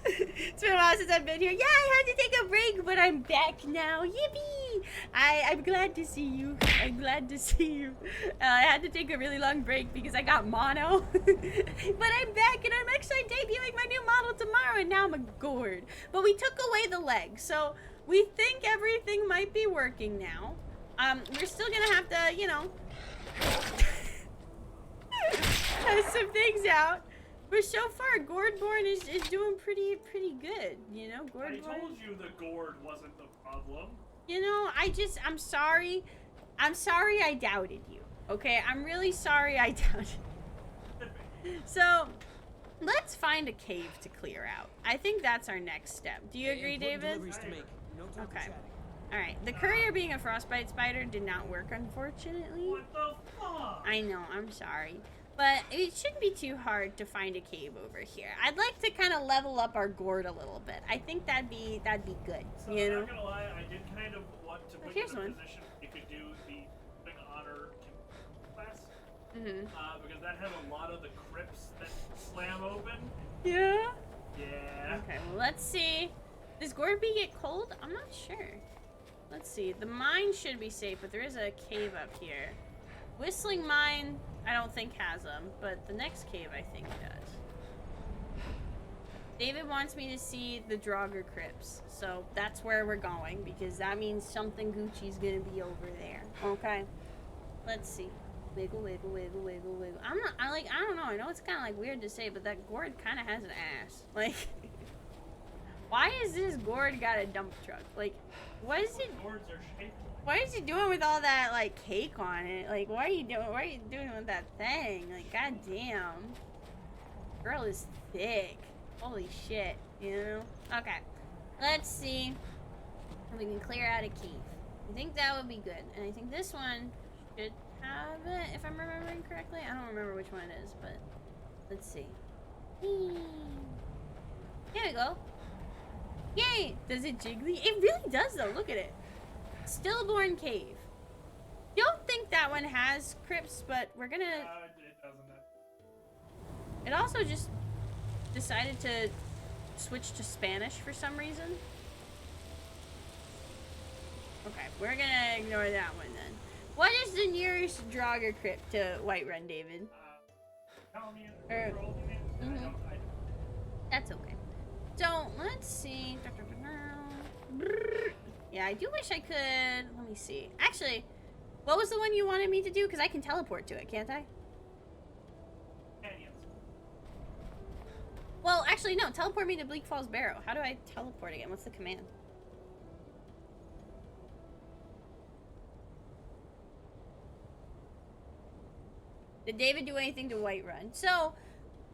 It's been a while since I've been here. Yeah, I had to take a break, but I'm back now. Yippee! I'm glad to see you. I'm glad to see you. I had to take a really long break because I got mono. But I'm back, and I'm actually debuting my new model tomorrow, and now I'm a gourd. But we took away the leg, so we think everything might be working now. We're still gonna have to, you know, test some things out. But so far, Gourdborn is doing pretty good, you know? Gourdborn. I told you the gourd wasn't the problem. You know, I'm sorry. I'm sorry I doubted you, okay? I'm really sorry I doubted you. So, let's find a cave to clear out. I think that's our next step. Do you agree, David? Okay. Alright, the courier being a frostbite spider did not work, unfortunately. What the fuck? I know, I'm sorry. But it shouldn't be too hard to find a cave over here. I'd like to kind of level up our gourd a little bit. I think that'd be good, so you know? I'm not gonna lie, I did kind of want to put you in a position you could do the Ring Honor class. Because that had a lot of the crypts that slam open. Yeah? Yeah. Okay, well, let's see. Does Gourdby get cold? I'm not sure. Let's see. The mine should be safe, but there is a cave up here. Whistling Mine, I don't think has them, but the next cave I think does. David wants me to see the Draugr crypts, so that's where we're going, because that means something Gucci's gonna be over there. Okay? Let's see. Wiggle, wiggle, wiggle, wiggle, wiggle. I don't know, I know it's kind of like weird to say, but that gourd kind of has an ass. Like, why is this gourd got a dump truck? Like, what is it? Gourds are shaped. What is he doing with all that, like, cake on it? Like, what are you doing with that thing? Like, goddamn. Girl is thick. Holy shit, you know? Okay. Let's see if we can clear out a cave. I think that would be good. And I think this one should have it, if I'm remembering correctly. I don't remember which one it is, but let's see. Here we go. Yay! Does it jiggly? It really does, though. Look at it. Stillborn Cave. Don't think that one has crypts, but we're gonna... it doesn't. It also just decided to switch to Spanish for some reason. Okay, we're gonna ignore that one then. What is the nearest Draugr crypt to Whiterun, David? That's okay. So, let's see. Yeah, I do wish I could... Let me see. Actually, what was the one you wanted me to do? Because I can teleport to it, can't I? Canyons. Well, actually... Actually, no. Teleport me to Bleak Falls Barrow. How do I teleport again? What's the command? Did David do anything to Whiterun? So,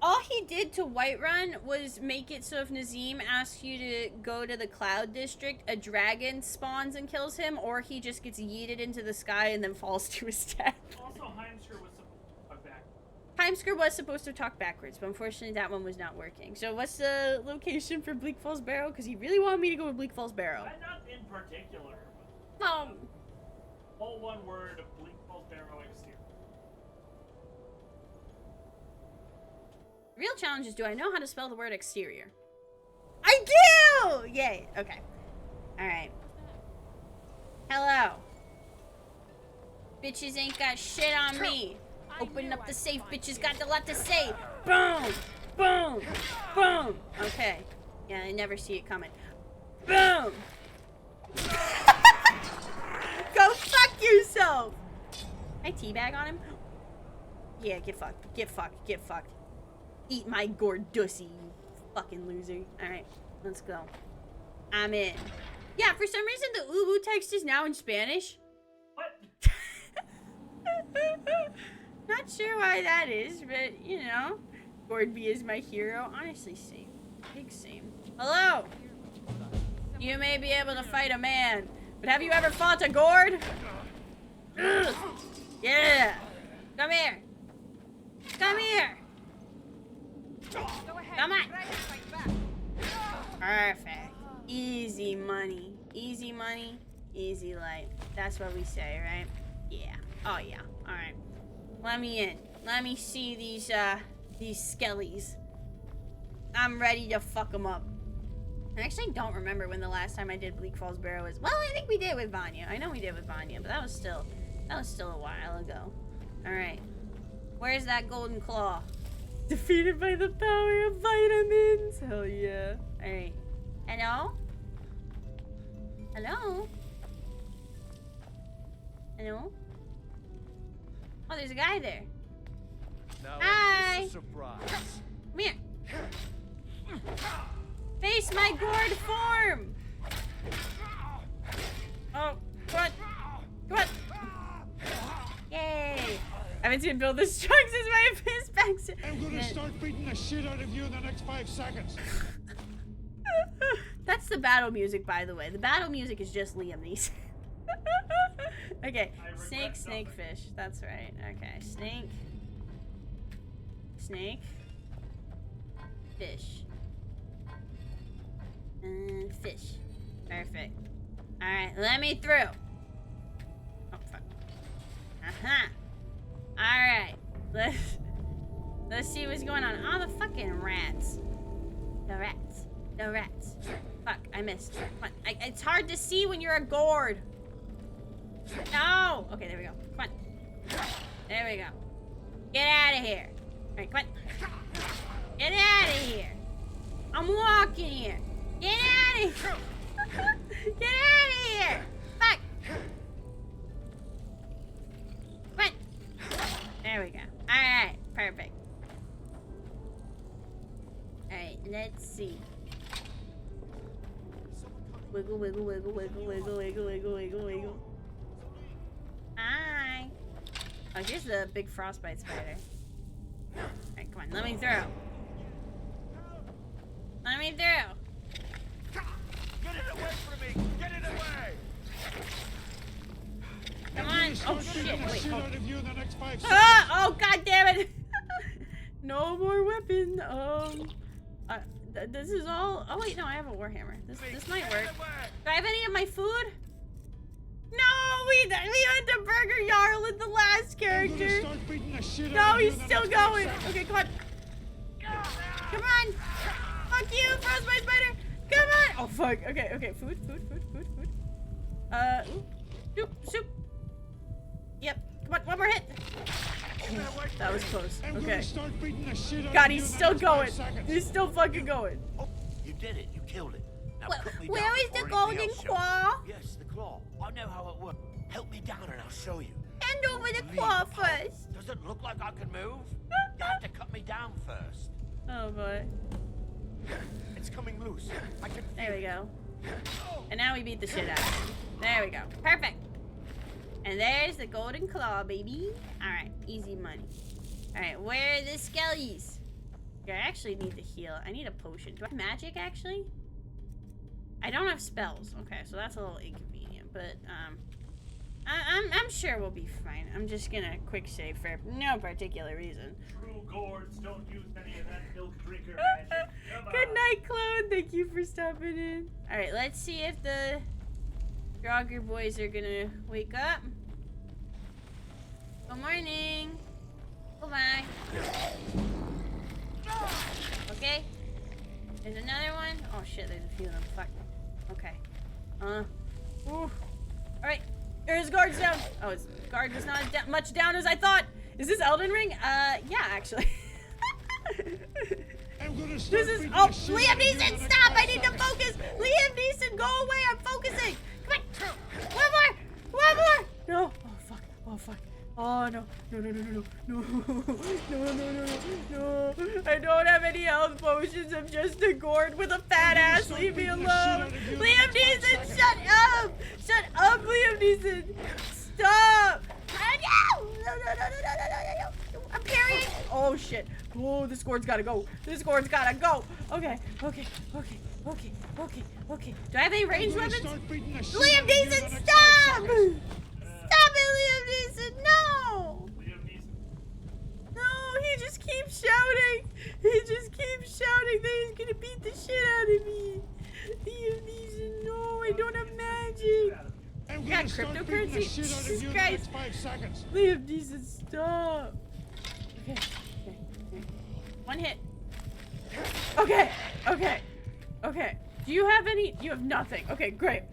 all he did to Whiterun was make it so if Nazim asks you to go to the Cloud District, a dragon spawns and kills him, or he just gets yeeted into the sky and then falls to his death. Also, Heimskr was supposed to talk back. Heimskr was supposed to talk backwards, but unfortunately that one was not working. So what's the location for Bleak Falls Barrow? Because he really wanted me to go to Bleak Falls Barrow. Not in particular. All one word of Bleak Falls Barrow exterior. Real challenge is, do I know how to spell the word exterior? I do! Yay. Okay. Alright. Hello. Bitches ain't got shit on me. Open up the safe, bitches got a lot to say. Boom! Boom! Boom! Okay. Yeah, I never see it coming. Boom! Go fuck yourself! Can I teabag on him? Yeah, get fucked. Get fucked. Get fucked. Eat my Gourdussy, you fucking loser. Alright, let's go. I'm in. Yeah, for some reason the Ubu text is now in Spanish. What? Not sure why that is, but you know. Gordby is my hero. Honestly, same. Big same. Hello! You may be able to fight a man, but have you ever fought a gourd? Ugh. Yeah! Come here! Come here! Come on! Perfect. Easy money. Easy money, easy life. That's what we say, right? Yeah. Oh yeah. Alright. Let me in. Let me see these skellies. I'm ready to fuck them up. I actually don't remember when the last time I did Bleak Falls Barrow was. Well, I think we did with Vanya. I know we did with Vanya, but that was still a while ago. Alright. Where's that golden claw? Defeated by the power of vitamins. Hell yeah. Alright. Hello? Hello? Hello? Oh, there's a guy there. Now, hi! this is a surprise. Come here. Face my gourd form! Oh, come on. Come on. Yay! I haven't seen Bill this strong since my fist back. I'm gonna start beating the shit out of you in the next 5 seconds. That's the battle music, by the way. The battle music is just Liam Neeson. Okay, snake, snake, fish. That's right. Okay, snake, snake, fish, and fish. Perfect. All right, let me through. Oh fuck. All right, let's see what's going on. Oh, the fucking rats. The rats. The rats. Fuck, I missed. Come on. It's hard to see when you're a gourd. No! Okay, there we go. Come on. There we go. Get out of here. Alright, come on. Get out of here. I'm walking here. Get out of here. Get out of here. Fuck. Come on. There we go. Alright, perfect. Alright, let's see. Wiggle, wiggle, wiggle, wiggle, wiggle, wiggle, wiggle, wiggle, wiggle. Hi. Oh, here's the big frostbite spider. Alright, come on, let me through. Let me through. Get it away from me! Get it away! Come on. Oh shit, wait. Shit out of you in the next 5 seconds. Ah! Oh god damn it! No more weapon. This is all. Oh wait, no, I have a warhammer. This might work. Do I have any of my food? No, we had to burger Jarl in the last character. No, he's still going. Okay, come on. Come on. Fuck you, frostbite spider. Come on. Oh fuck. Okay. Food. Soup. Yep. Come on, one more hit. That was close. Okay. God, he's still going. He's still fucking going. Oh, you did it. You killed it. Now put me down Where is the before anything golden else shows. claw? Yes, the claw. I know how it works. Help me down and I'll show you. Hand over the claw first. Does it look like I can move? You have to cut me down first. Oh boy. It's coming loose. I can. There we go. And now we beat the shit out of him. There we go. Perfect. And there's the golden claw, baby. Alright, easy money. Alright, where are the skellies? Okay, I actually need to heal. I need a potion. Do I have magic, actually? I don't have spells. Okay, so that's a little inconvenient. But, I'm sure we'll be fine. I'm just gonna quick save for no particular reason. True gourds don't use any of that milk drinker magic. Good night, Clone. Thank you for stopping in. Alright, let's see if the Draugr boys are gonna wake up. Good morning. Goodbye. Okay. There's another one. Oh shit, there's a few of them. Fuck. Okay. Ooh. Alright. There's guards down. Oh, his guard was not as much down as I thought. Is this Elden Ring? Yeah, actually. This is. Oh, Liam Neeson, stop! I need to focus. Liam Neeson, go away. I'm focusing. Come on. One more. One more. No. Oh fuck. Oh fuck. Oh no. No. No. No. No. No. No. No. No. No. I don't have any health potions. I'm just a gourd with a fat ass. Leave me alone. Liam Neeson, shut up. Shut up, Liam Neeson. Stop. No. No. No. No. No. No. No. I'm parrying. Oh shit. Oh, this gourd's gotta go. This gourd's gotta go. Okay. Okay. Okay. Okay. Okay. Okay. Do I have any ranged weapons? Liam Neeson, stop! Stop it, Liam Neeson! No! No, he just keeps shouting. He just keeps shouting that he's gonna beat the shit out of me. Liam Neeson, no, I don't have magic. I got cryptocurrency? Jesus Christ. Liam Neeson, stop. Okay. One hit. Okay. Okay. Okay. Do you have any? You have nothing. Okay, great.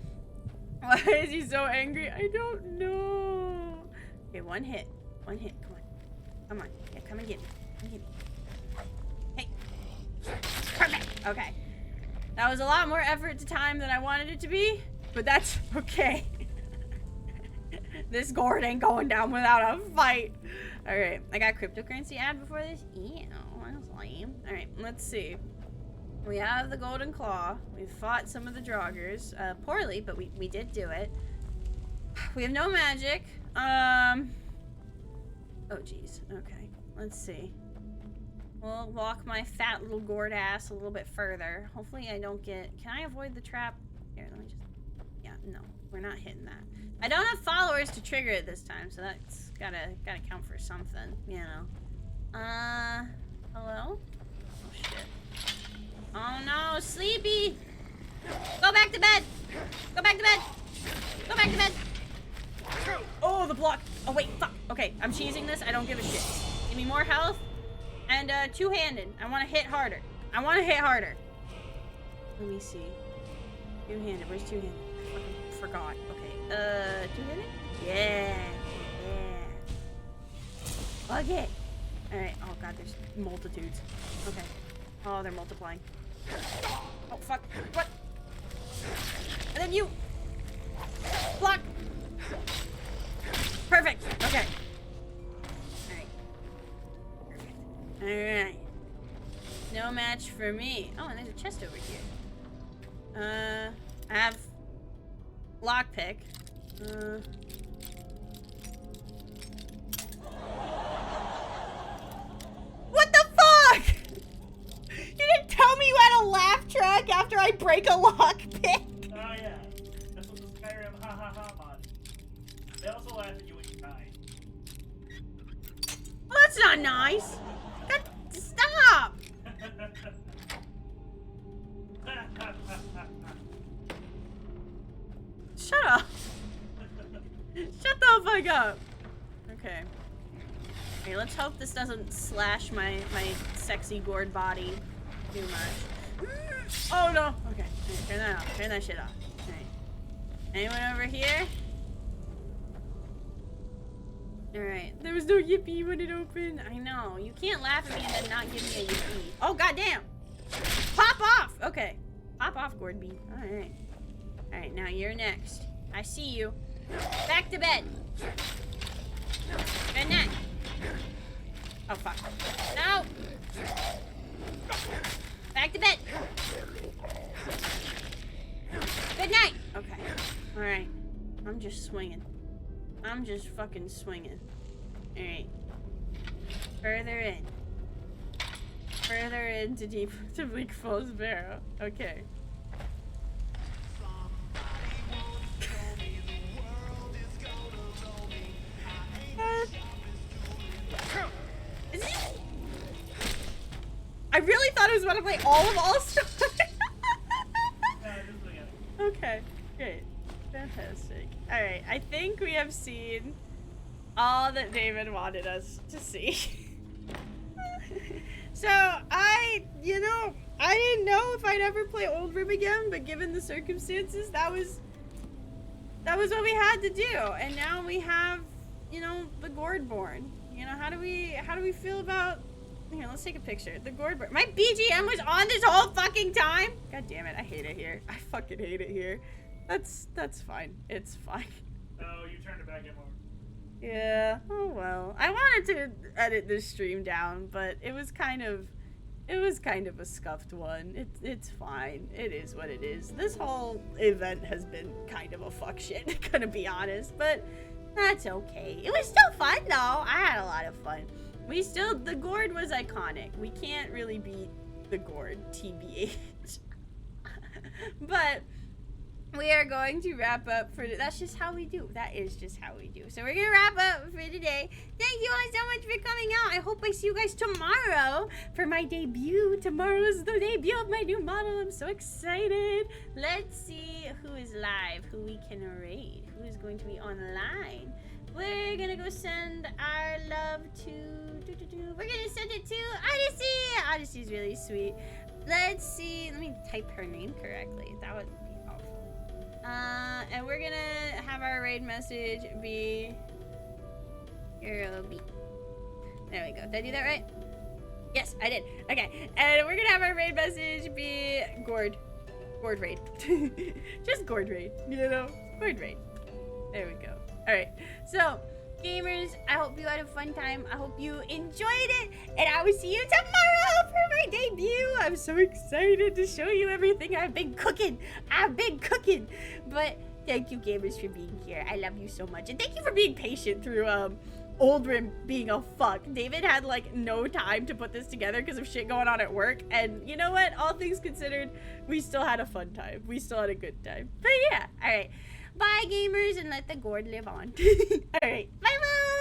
Why is he so angry? I don't know. Okay, one hit. One hit. Come on. Come on. Yeah, come and get me. Come and get me. Hey. Perfect. Okay. That was a lot more effort to time than I wanted it to be, but that's okay. This gourd ain't going down without a fight. Alright, I got cryptocurrency ad before this. Ew, that's lame. Alright, let's see. We have the golden claw. We've fought some of the Draugrs. Poorly, but we did do it. We have no magic. Oh jeez. Okay, let's see. We'll walk my fat little gourd ass a little bit further. Hopefully I don't get... Can I avoid the trap? Here, let me just... Yeah, no. We're not hitting that. I don't have followers to trigger it this time, so that's gotta count for something, you know. Hello? Oh shit. Oh no, Sleepy! Go back to bed! Go back to bed! Go back to bed! Oh, the block! Oh wait, fuck! Okay, I'm cheesing this, I don't give a shit. Give me more health, and two-handed. I wanna hit harder. I wanna hit harder. Let me see. Two-handed, where's two-handed? I fucking forgot. Okay. Two-handed? Yeah. Yeah. Okay. Alright. Oh god, there's multitudes. Okay. Oh, they're multiplying. Oh, fuck. What? And then you! Block! Perfect. Okay. Alright. Perfect. Alright. No match for me. Oh, and there's a chest over here. I have lockpick. What the fuck? You didn't tell me you had a laugh track after I break a lockpick. Oh yeah, that's what the Skyrim ha ha ha mod. They also laugh at you when you die. Well, that's not nice. Stop. Shut up. Shut the fuck up. Okay. Okay, let's hope this doesn't slash my sexy gourd body too much. Oh no. Okay. Right, turn that off. Turn that shit off. Alright. Anyone over here? Alright. There was no yippee when it opened. I know. You can't laugh at me and then not give me a yippee. Oh goddamn. Pop off. Okay. Pop off, gourd bean. Alright. Alright, now you're next. I see you. Back to bed. Good night. Oh, fuck. No! Back to bed. Good night. Okay. All right. I'm just swinging. I'm just fucking swinging. All right. Further in. Further into deep to Bleak Falls Barrow. Okay. I really thought I was about to play all of All-Star. Okay, great. Fantastic. Alright, I think we have seen all that David wanted us to see. So, I didn't know if I'd ever play Oldrim again, but given the circumstances, that was what we had to do. And now we have, the Gourdborn. How do we feel about... Here, let's take a picture. The Gourdborn. My BGM was on this whole fucking time! God damn it, I hate it here. I fucking hate it here. That's fine. It's fine. Oh, you turned it back in more. Yeah, oh well. I wanted to edit this stream down, but it was kind of a scuffed one. It's fine. It is what it is. This whole event has been kind of a fuck shit, gonna be honest, but that's okay. It was still fun though. I had a lot of fun. The Gourd was iconic. We can't really beat the Gourd, TBH. But we are going to wrap up for that's just how we do. That is just how we do. So we're gonna wrap up for today. Thank you all so much for coming out. I hope I see you guys tomorrow for my debut. Tomorrow is the debut of my new model. I'm so excited. Let's see who is live, who we can raid, who is going to be online. We're gonna go send our love to we're gonna send it to Odyssey. Odyssey's really sweet. Let's see. Let me type her name correctly. That would be helpful. And we're gonna have our raid message be Hero B. There we go. Did I do that right? Yes, I did. Okay. And we're gonna have our raid message be Gourd raid. Just Gourd raid. Gourd raid. There we go. Alright, so, gamers, I hope you had a fun time. I hope you enjoyed it, and I will see you tomorrow for my debut. I'm so excited to show you everything I've been cooking. But thank you, gamers, for being here. I love you so much, and thank you for being patient through Oldrim being a fuck. David had, no time to put this together because of shit going on at work, and you know what? All things considered, we still had a fun time. We still had a good time. But yeah, alright. Bye, gamers, and let the Gourd live on. Alright, bye-bye!